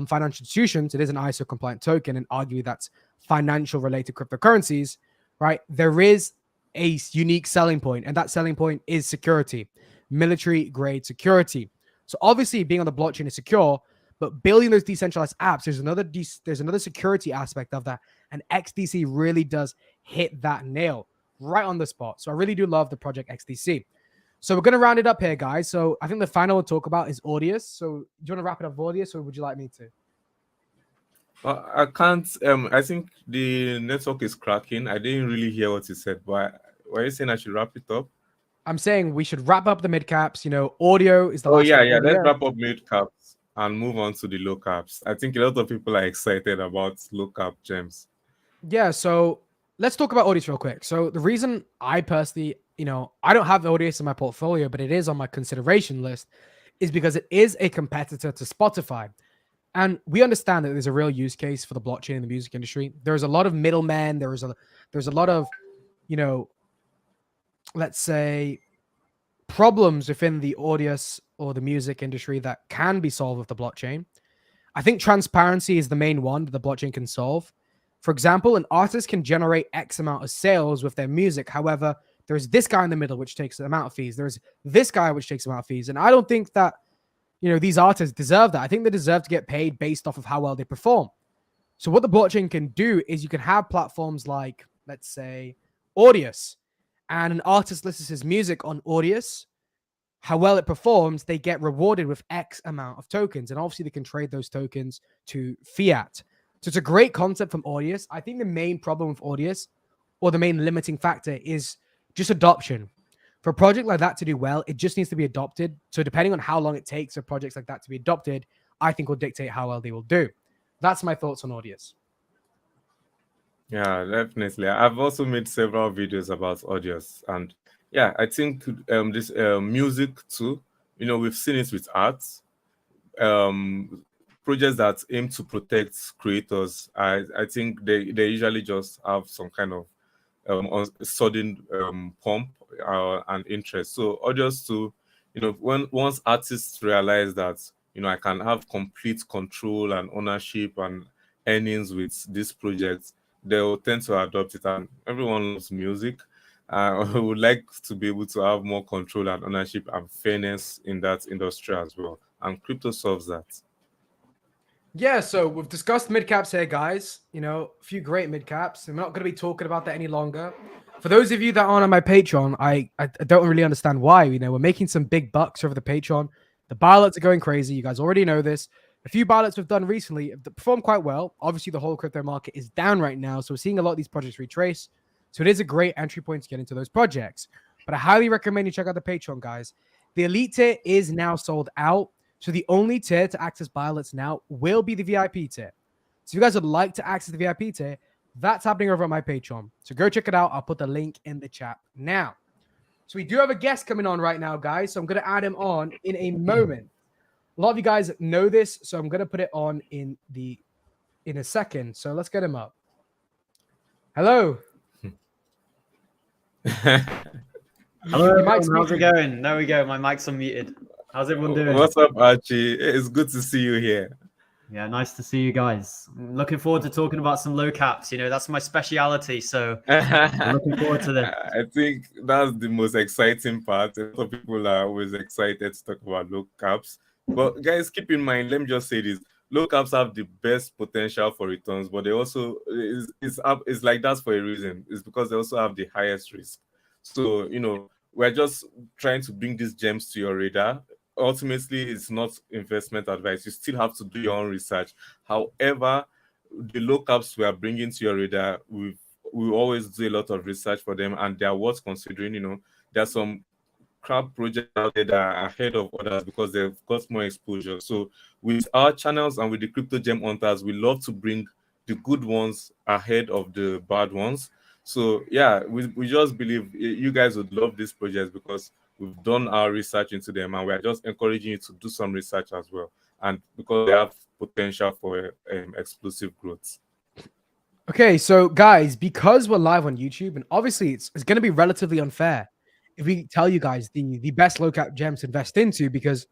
financial institutions, it is an ISO compliant token, and arguably that's financial related cryptocurrencies, right? There is a unique selling point, and that selling point is security, military grade security. So obviously being on the blockchain is secure, but building those decentralized apps, there's another security aspect of that. And XDC really does hit that nail right on the spot. So I really do love the project XDC. So we're going to round it up here, guys. So I think the final we'll talk about is Audius. So do you want to wrap it up, Audius, or would you like me to? I can't. I think the network is cracking. I didn't really hear what you said, but were you saying I should wrap it up? I'm saying we should wrap up the mid caps. Audio is the Oh last yeah, one. yeah. Let's wrap up mid caps and move on to the low caps. I think a lot of people are excited about low cap gems. Yeah, so let's talk about Audius real quick. So the reason I personally, I don't have Audius in my portfolio, but it is on my consideration list, is because it is a competitor to Spotify. And we understand that there's a real use case for the blockchain in the music industry. There's a lot of middlemen. There's a lot of, let's say, problems within the Audius or the music industry that can be solved with the blockchain. I think transparency is the main one that the blockchain can solve. For example, an artist can generate X amount of sales with their music. However, there's this guy in the middle, which takes an amount of fees. There's this guy, which takes an amount of fees. And I don't think that, these artists deserve that. I think they deserve to get paid based off of how well they perform. So what the blockchain can do is you can have platforms like, let's say, Audius, and an artist lists his music on Audius. How well it performs, they get rewarded with X amount of tokens. And obviously they can trade those tokens to fiat. So it's a great concept from Audius. I think the main problem with Audius, or the main limiting factor, is just adoption. For a project like that to do well, it just needs to be adopted. So depending on how long it takes for projects like that to be adopted, I think will dictate how well they will do. That's my thoughts on Audius. Yeah, definitely. I've also made several videos about Audius, and yeah, I think this music too. We've seen it with art. Projects that aim to protect creators, I think they usually just have some kind of sudden pump and interest. So Audius too, once artists realize that I can have complete control and ownership and earnings with this project, they'll tend to adopt it. And everyone loves music. I would like to be able to have more control and ownership and fairness in that industry as well. And crypto solves that. Yeah, so we've discussed mid caps here, guys. A few great mid caps. I'm not going to be talking about that any longer. For those of you that aren't on my Patreon, I don't really understand why. We're making some big bucks over the Patreon. The pilots are going crazy. You guys already know this. A few pilots we've done recently have performed quite well. Obviously, the whole crypto market is down right now, so we're seeing a lot of these projects retrace. So it is a great entry point to get into those projects. But I highly recommend you check out the Patreon, guys. The Elite tier is now sold out. So the only tier to access pilots now will be the VIP tier. So if you guys would like to access the VIP tier, that's happening over on my Patreon. So go check it out. I'll put the link in the chat now. So we do have a guest coming on right now, guys. So I'm going to add him on in a moment. A lot of you guys know this, so I'm going to put it on in a second. So let's get him up. Hello. Hello, how's it going? There we go. My mic's unmuted. How's everyone doing? What's up, Archie? It's good to see you here. Yeah, nice to see you guys. I'm looking forward to talking about some low caps. That's my speciality. So I'm looking forward to this. I think that's the most exciting part. A lot of people are always excited to talk about low caps. But guys, keep in mind, let me just say this. Low caps have the best potential for returns, but they also, it's like that for a reason. It's because they also have the highest risk. So, we're just trying to bring these gems to your radar. Ultimately, it's not investment advice. You still have to do your own research. However, the low caps we are bringing to your radar, we always do a lot of research for them, and they are worth considering. There are some crab projects out there that are ahead of others because they've got more exposure. So with our channels and with the crypto gem hunters, we love to bring the good ones ahead of the bad ones. So yeah, we just believe you guys would love these projects because we've done our research into them, and we're just encouraging you to do some research as well. And because they have potential for explosive growth. Okay, so guys, because we're live on YouTube, and obviously it's going to be relatively unfair if we tell you guys the best low cap gems to invest into because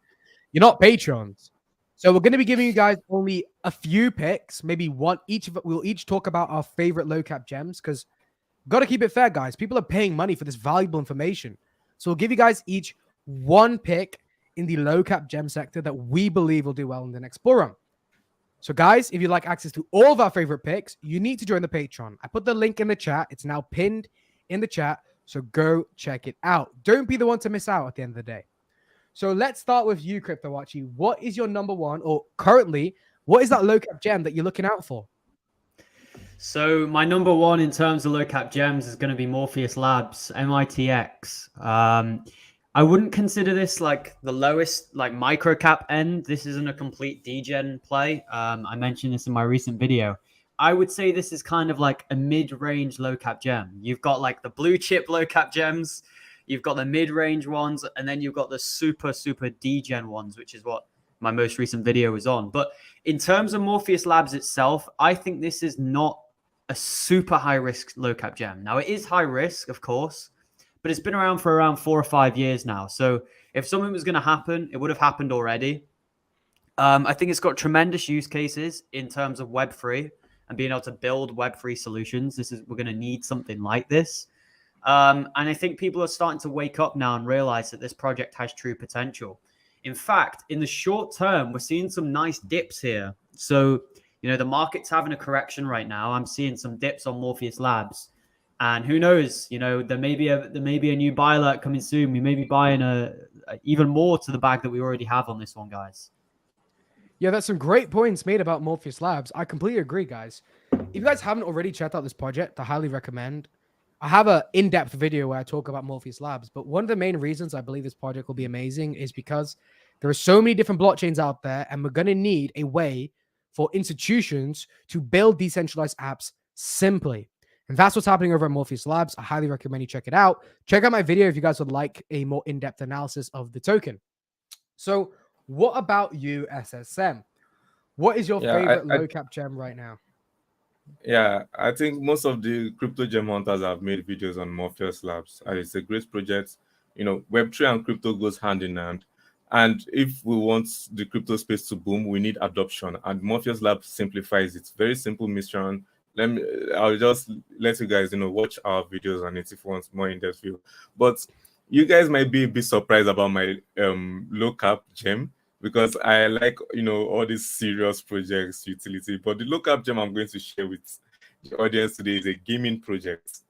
you're not patrons. So we're going to be giving you guys only a few picks, maybe one each. We'll each talk about our favorite low cap gems because got to keep it fair, guys. People are paying money for this valuable information. So we'll give you guys each one pick in the low cap gem sector that we believe will do well in the next bull run. So guys, if you'd like access to all of our favorite picks, you need to join the Patreon. I put the link in the chat. It's now pinned in the chat. So go check it out. Don't be the one to miss out at the end of the day. So let's start with you, CryptoWatchy. What is your number one, or currently, what is that low cap gem that you're looking out for? So my number one in terms of low cap gems is going to be Morpheus Labs, MITX. I wouldn't consider this like the lowest, like micro cap end. This isn't a complete degen play. I mentioned this in my recent video. I would say this is kind of like a mid-range low cap gem. You've got like the blue chip low cap gems, you've got the mid-range ones, and then you've got the super degen ones, which is what my most recent video was on. But in terms of Morpheus Labs itself, I think this is not a super high risk low cap gem. Now it is high risk, of course, but it's been around for around 4 or 5 years now. So if something was going to happen, it would have happened already. I think it's got tremendous use cases in terms of Web3 and being able to build Web3 solutions. We're going to need something like this. And I think people are starting to wake up now and realize that this project has true potential. In fact, in the short term, we're seeing some nice dips here. So, the market's having a correction right now. I'm seeing some dips on Morpheus Labs. And who knows, there may be a new buy alert coming soon. We may be buying even more to the bag that we already have on this one, guys. Yeah, that's some great points made about Morpheus Labs. I completely agree, guys. If you guys haven't already checked out this project, I highly recommend. I have an in-depth video where I talk about Morpheus Labs, but one of the main reasons I believe this project will be amazing is because there are so many different blockchains out there, and we're going to need a way for institutions to build decentralized apps simply. And that's what's happening over at Morpheus Labs. I highly recommend you check it out. Check out my video if you guys would like a more in-depth analysis of the token. So what about you, SSM? What is your favorite low cap gem right now? Yeah, I think most of the crypto gem hunters have made videos on Morpheus Labs, and it's a great project. Web3 and crypto goes hand in hand. And if we want the crypto space to boom, we need adoption. And Morpheus Labs simplifies it. Very simple mission. I'll just let you guys, watch our videos on it if you want more in-depth view. But you guys might be a bit surprised about my low cap gem, because I like, all these serious projects, utility. But the low cap gem I'm going to share with the audience today is a gaming project.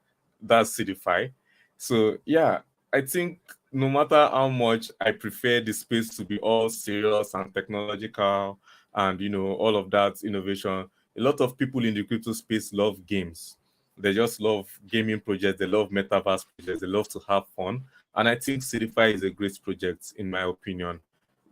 That's Sidify. So yeah, I think no matter how much I prefer the space to be all serious and technological and, all of that innovation, a lot of people in the crypto space love games. They just love gaming projects. They love metaverse projects. They love to have fun. And I think Sidify is a great project, in my opinion,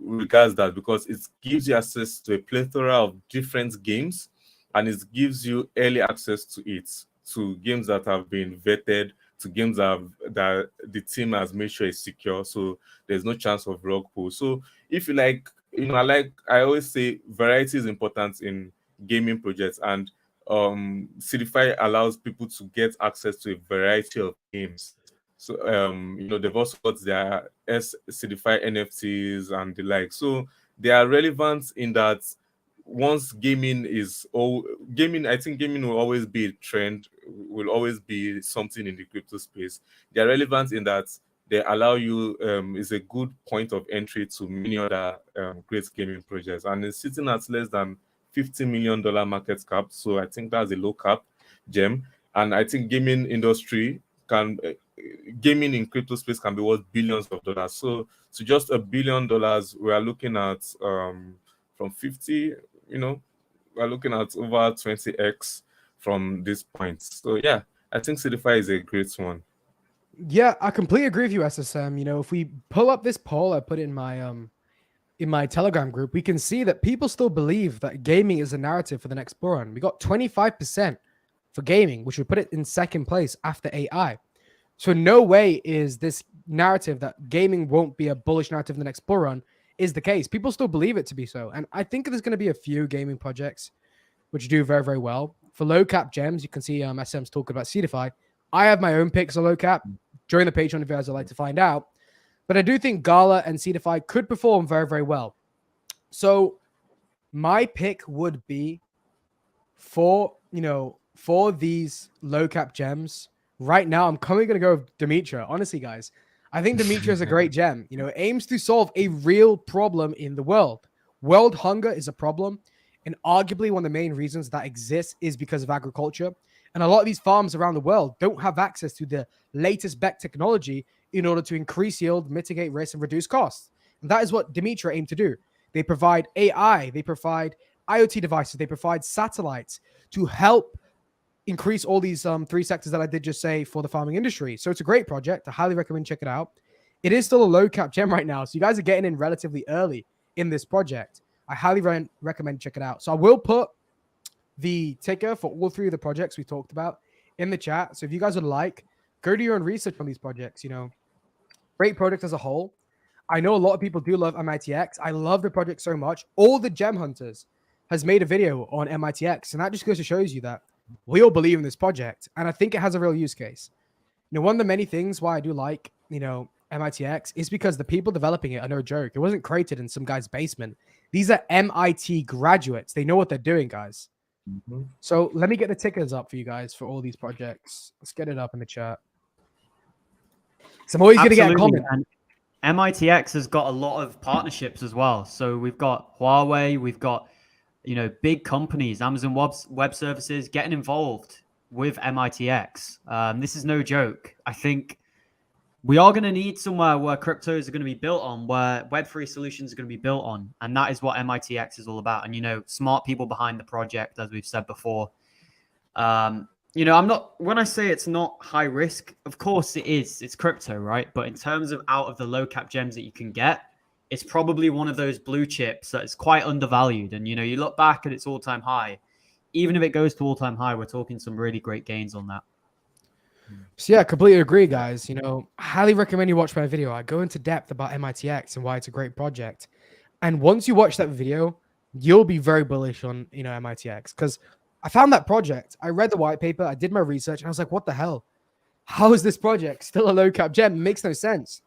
regards that, because it gives you access to a plethora of different games, and it gives you early access to it, to games that have been vetted, to games that the team has made sure is secure, so there's no chance of rug pull. So if you like, I always say variety is important in gaming projects, and Sidify allows people to get access to a variety of games. So they've also got their Sidify NFTs and the like. So they are relevant in that once gaming, I think gaming will always be a trend, will always be something in the crypto space. They are relevant in that they allow you, is a good point of entry to many other great gaming projects. And it's sitting at less than $50 million market cap. So I think that's a low cap gem. And I think gaming in crypto space can be worth billions of dollars. So just $1 billion, we are looking at from 50, we're looking at over 20x from this point. So yeah, I think Sidify is a great one. Yeah, I completely agree with you, SSM. If we pull up this poll I put in my Telegram group, we can see that people still believe that gaming is a narrative for the next bull run. We got 25% for gaming, which would put it in second place after AI. So no way is this narrative that gaming won't be a bullish narrative in the next bull run is the case. People still believe it to be so. And I think there's going to be a few gaming projects which do very, very well. For low cap gems, you can see SM's talking about Sidify. I have my own picks on low cap. Join the Patreon if you guys would like to find out. But I do think Gala and Sidify could perform very, very well. So my pick would be for these low cap gems. Right now, I'm currently going to go with Demetra. Honestly, guys, I think Demetra is a great gem. You know, it aims to solve a real problem in the world. World hunger is a problem. And arguably one of the main reasons that exists is because of agriculture. And a lot of these farms around the world don't have access to the latest BEC technology in order to increase yield, mitigate risk, and reduce costs. And that is what Demetra aim to do. They provide AI, they provide IoT devices, they provide satellites to help increase all these three sectors that I did just say for the farming industry. So it's a great project. I highly recommend check it out. It is still a low cap gem right now. So you guys are getting in relatively early in this project. I highly recommend check it out. So I will put the ticker for all three of the projects we talked about in the chat. So if you guys would like, go do your own research on these projects. You know, great product as a whole. I know a lot of people do love MITX. I love the project so much. All the Gem Hunters has made a video on MITX, and that just goes to shows you that we all believe in this project, and I think it has a real use case. You know, one of the many things why I do like, you know, MITX is because the people developing it are no joke. It wasn't created in some guy's basement. These are MIT graduates. They know what they're doing, guys. Mhm. So let me get the tickers up for you guys for all these projects. Let's get it up in the chat. So I'm always going to get a comment. And MITX has got a lot of partnerships as well. So we've got Huawei, we've got, you know, big companies, Amazon Web Services getting involved with MITX. This is no joke. I think we are going to need somewhere where cryptos are going to be built on, where Web3 solutions are going to be built on. And that is what MITX is all about. And, you know, smart people behind the project, as we've said before. You know, when I say it's not high risk, of course it is. It's crypto, right? But in terms of out of the low cap gems that you can get, it's probably one of those blue chips that is quite undervalued. And, you know, you look back at its all-time high, even if it goes to all-time high, we're talking some really great gains on that. So yeah, completely agree, guys. You know, highly recommend you watch my video. I go into depth about MITX and why it's a great project. And once you watch that video, you'll be very bullish on, you know, MITX, because I found that project. I read the white paper. I did my research. And I was like, what the hell? How is this project still a low cap gem? It makes no sense.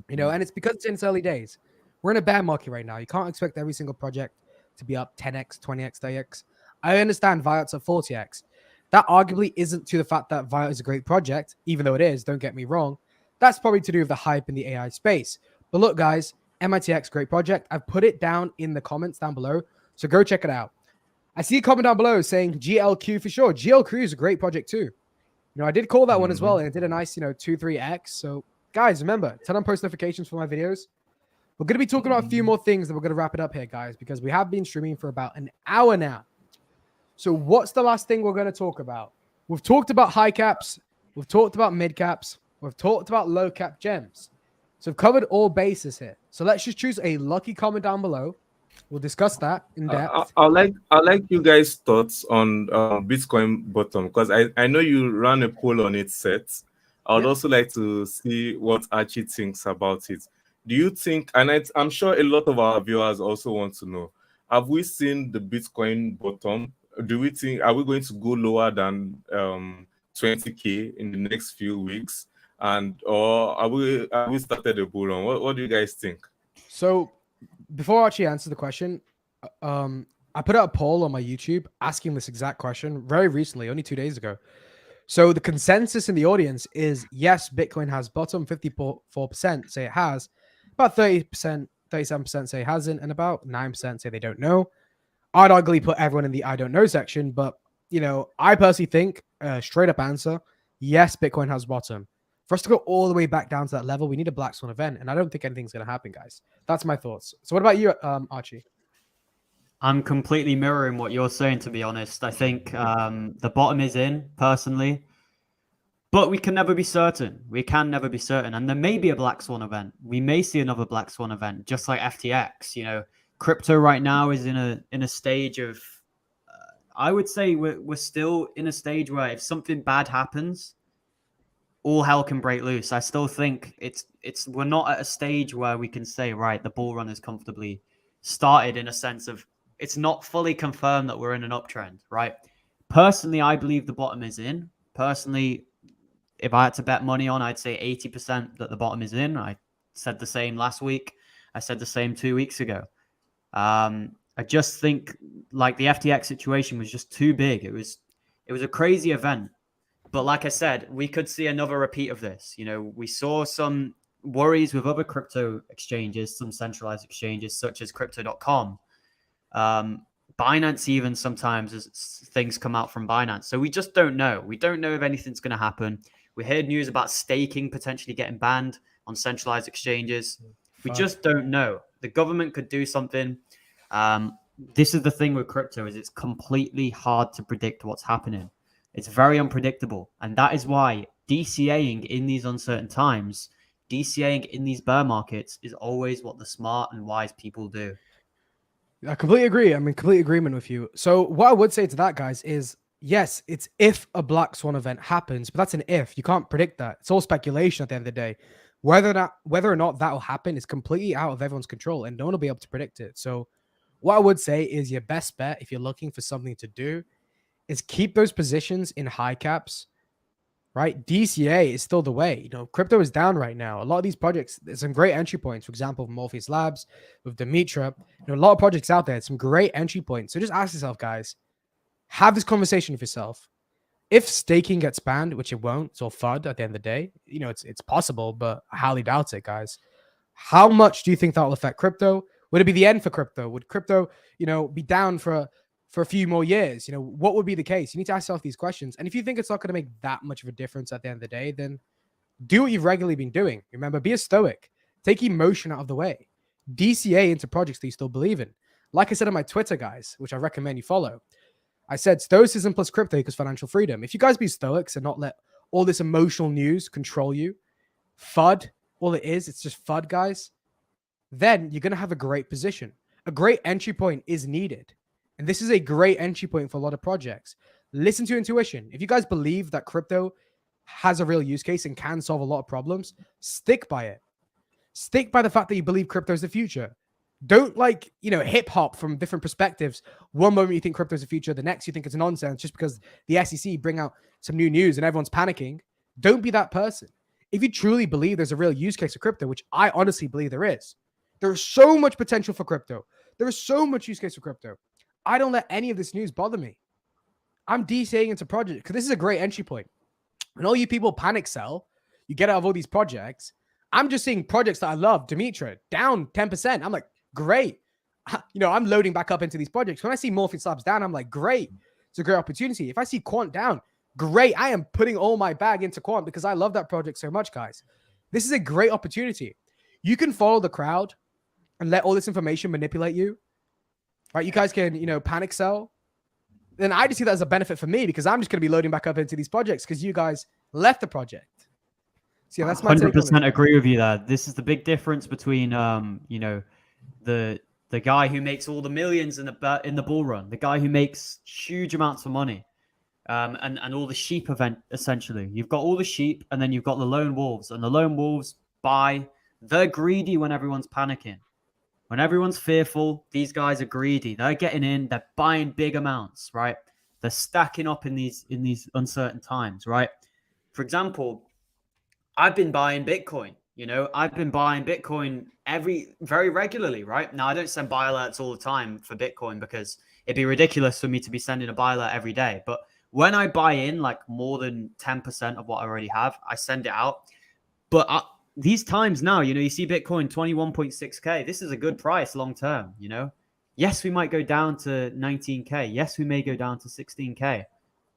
You know, and it's because it's in its early days. We're in a bear market right now. You can't expect every single project to be up 10x, 20x, 30x. I understand Viot's at 40x. That arguably isn't to the fact that Viot is a great project, even though it is, don't get me wrong. That's probably to do with the hype in the AI space. But look, guys, MITX, great project. I've put it down in the comments down below, so go check it out. I see a comment down below saying GLQ for sure. GLQ is a great project too. You know, I did call that one as well, and it did a nice, you know, 2-3x. So, guys, remember, turn on post notifications for my videos. We're going to be talking about a few more things, that we're going to wrap it up here, guys, because we have been streaming for about an hour now. So what's the last thing we're going to talk about? We've talked about high caps. We've talked about mid caps. We've talked about low cap gems. So we've covered all bases here. So let's just choose a lucky comment down below. We'll discuss that in depth. I like you guys' thoughts on Bitcoin bottom, because I know you ran a poll on it, Seth. I would also like to see what Archie thinks about it. Do you think, and I'm sure a lot of our viewers also want to know, have we seen the Bitcoin bottom? Do we think, are we going to go lower than 20K in the next few weeks? Or have we started a bull run? What do you guys think? So before I actually answer the question, I put out a poll on my YouTube asking this exact question very recently, only 2 days ago. So the consensus in the audience is yes, Bitcoin has bottom. 54% say it has, about 30%, 37% say it hasn't, and about 9% say they don't know. I'd arguably put everyone in the I don't know section, but, you know, I personally think, straight up answer, yes, Bitcoin has bottom. For us to go all the way back down to that level, we need a black swan event, and I don't think anything's going to happen, guys. That's my thoughts. So what about you, Archie? I'm completely mirroring what you're saying, to be honest. I think the bottom is in, personally, but we can never be certain. We can never be certain, and there may be a black swan event. We may see another black swan event, just like FTX, you know. Crypto right now is in a stage of, I would say we're still in a stage where if something bad happens, all hell can break loose. I still think we're not at a stage where we can say, right, the bull run is comfortably started, in a sense of it's not fully confirmed that we're in an uptrend, right? Personally, I believe the bottom is in. Personally, if I had to bet money on, I'd say 80% that the bottom is in. I said the same last week. I said the same 2 weeks ago. I just think like the FTX situation was just too big. It was a crazy event. But like I said, we could see another repeat of this. You know, we saw some worries with other crypto exchanges, some centralized exchanges such as crypto.com. Binance even sometimes as things come out from Binance. So we just don't know. We don't know if anything's going to happen. We heard news about staking potentially getting banned on centralized exchanges. We just don't know. The government could do something. This is the thing with crypto is it's completely hard to predict what's happening. It's very unpredictable. And that is why DCAing in these uncertain times, DCAing in these bear markets is always what the smart and wise people do. I completely agree. I'm in complete agreement with you. So what I would say to that, guys, is yes, it's if a black swan event happens, but that's an if. You can't predict that. It's all speculation at the end of the day. Whether or not that will happen is completely out of everyone's control, and no one will be able to predict it. So what I would say is your best bet if you're looking for something to do is keep those positions in high caps, right? DCA is still the way. You know, crypto is down right now. A lot of these projects, there's some great entry points. For example, Morpheus Labs with Demetra. You know, a lot of projects out there. Some great entry points. So just ask yourself, guys, have this conversation with yourself. If staking gets banned, which it won't, it's all FUD at the end of the day. You know, it's possible, but I highly doubt it, guys. How much do you think that will affect crypto? Would it be the end for crypto? Would crypto, you know, be down for a few more years? You know, what would be the case? You need to ask yourself these questions. And if you think it's not going to make that much of a difference at the end of the day, then do what you've regularly been doing. Remember, be a stoic. Take emotion out of the way. DCA into projects that you still believe in. Like I said on my Twitter, guys, which I recommend you follow, I said stoicism plus crypto equals financial freedom. If you guys be stoics and not let all this emotional news control you, FUD, all it is, it's just FUD, guys, then you're going to have a great position. A great entry point is needed. And this is a great entry point for a lot of projects. Listen to intuition. If you guys believe that crypto has a real use case and can solve a lot of problems, stick by it. Stick by the fact that you believe crypto is the future. Don't hip hop from different perspectives. One moment you think crypto is the future, the next you think it's nonsense just because the SEC bring out some new news and everyone's panicking. Don't be that person. If you truly believe there's a real use case for crypto, which I honestly believe there is so much potential for crypto. There is so much use case for crypto. I don't let any of this news bother me. I'm DCAing into projects because this is a great entry point. And all you people panic sell, you get out of all these projects. I'm just seeing projects that I love. Demetra, down 10%. I'm like, great. You know, I'm loading back up into these projects. When I see Morpheus Labs down, I'm like, great. It's a great opportunity. If I see Quant down, great. I am putting all my bag into Quant because I love that project so much, guys. This is a great opportunity. You can follow the crowd and let all this information manipulate you. Right? You guys can, panic sell. Then I just see that as a benefit for me because I'm just going to be loading back up into these projects because you guys left the project. So yeah, that's my 100% agree with you there. This is the big difference between, the guy who makes all the millions in the bull run, the guy who makes huge amounts of money, and all the sheep event. Essentially, you've got all the sheep, and then you've got the lone wolves, and the lone wolves buy. They're greedy when everyone's panicking. When everyone's fearful, these guys are greedy. They're getting in. They're buying big amounts, right? They're stacking up in these uncertain times, right? For example, I've been buying Bitcoin. I've been buying Bitcoin very regularly, right? Now, I don't send buy alerts all the time for Bitcoin because it'd be ridiculous for me to be sending a buy alert every day. But when I buy in like more than 10% of what I already have, I send it out. But these times now, you see Bitcoin 21.6K. This is a good price long term, Yes, we might go down to 19K. Yes, we may go down to 16K.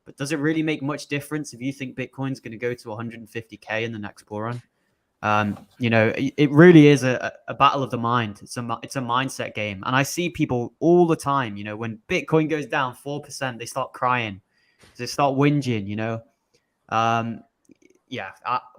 But does it really make much difference if you think Bitcoin's going to go to 150K in the next bull run? It really is a battle of the mind. It's a mindset game. And I see people all the time, when Bitcoin goes down 4%, they start crying. They start whinging,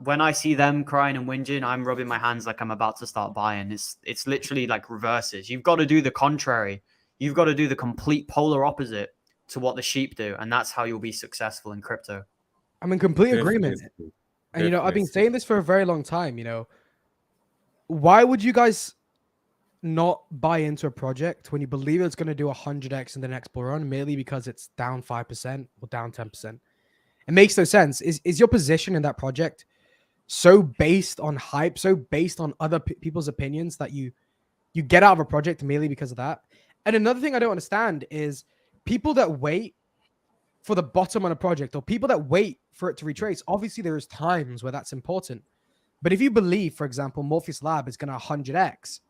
when I see them crying and whinging, I'm rubbing my hands like I'm about to start buying. It's literally like reverses. You've got to do the contrary. You've got to do the complete polar opposite to what the sheep do. And that's how you'll be successful in crypto. I'm in complete agreement. And, I've been saying this for a very long time, Why would you guys not buy into a project when you believe it's going to do 100x in the next bull run, merely because it's down 5% or down 10%? It makes no sense. Is your position in that project so based on hype, so based on other people's opinions that you get out of a project merely because of that? And another thing I don't understand is people that wait for the bottom on a project or people that wait for it to retrace. Obviously, there is times where that's important. But if you believe, for example, Morpheus Lab is going to 100x,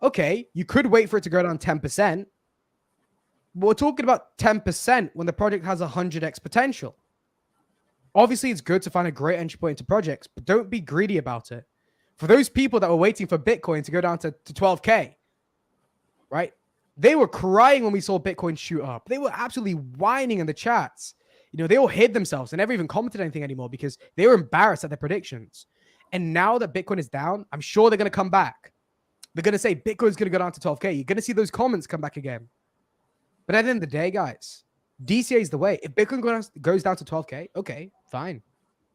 okay, you could wait for it to go down 10%. But we're talking about 10% when the project has 100x potential. Obviously, it's good to find a great entry point into projects, but don't be greedy about it. For those people that were waiting for Bitcoin to go down to 12K, right? They were crying when we saw Bitcoin shoot up. They were absolutely whining in the chats. You know, they all hid themselves and never even commented anything anymore because they were embarrassed at their predictions. And now that Bitcoin is down, I'm sure they're going to come back. They're going to say Bitcoin's going to go down to 12K. You're going to see those comments come back again. But at the end of the day, guys, DCA is the way. If Bitcoin goes down to 12K, okay, fine.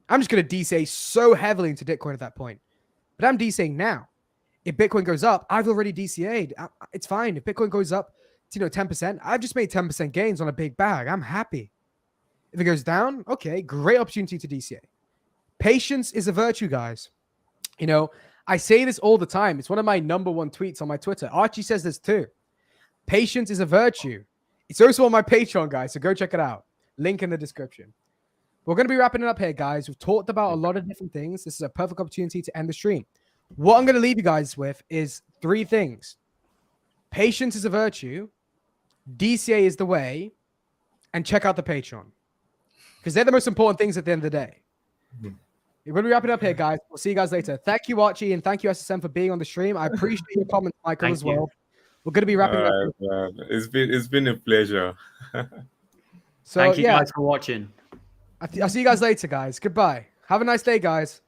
I'm just going to DCA so heavily into Bitcoin at that point. But I'm DCAing now. If Bitcoin goes up, I've already DCA'd. It's fine. If Bitcoin goes up to 10%, I've just made 10% gains on a big bag. I'm happy. If it goes down, okay, great opportunity to DCA. Patience is a virtue, guys. You know, I say this all the time. It's one of my number one tweets on my Twitter. Archie says this too. Patience is a virtue. It's also on my Patreon, guys, so go check it out. Link in the description. We're going to be wrapping it up here, guys. We've talked about a lot of different things. This is a perfect opportunity to end the stream. What I'm going to leave you guys with is 3 things. Patience is a virtue. DCA is the way. And check out the Patreon. Because they're the most important things at the end of the day. We're going to be wrapping up here, guys. We'll see you guys later. Thank you, Archie, and thank you, SSM, for being on the stream. I appreciate your comments, Michael, as well. We're going to be wrapping it up. It's been a pleasure. So, thank you guys for watching. I'll see you guys later, guys. Goodbye. Have a nice day, guys.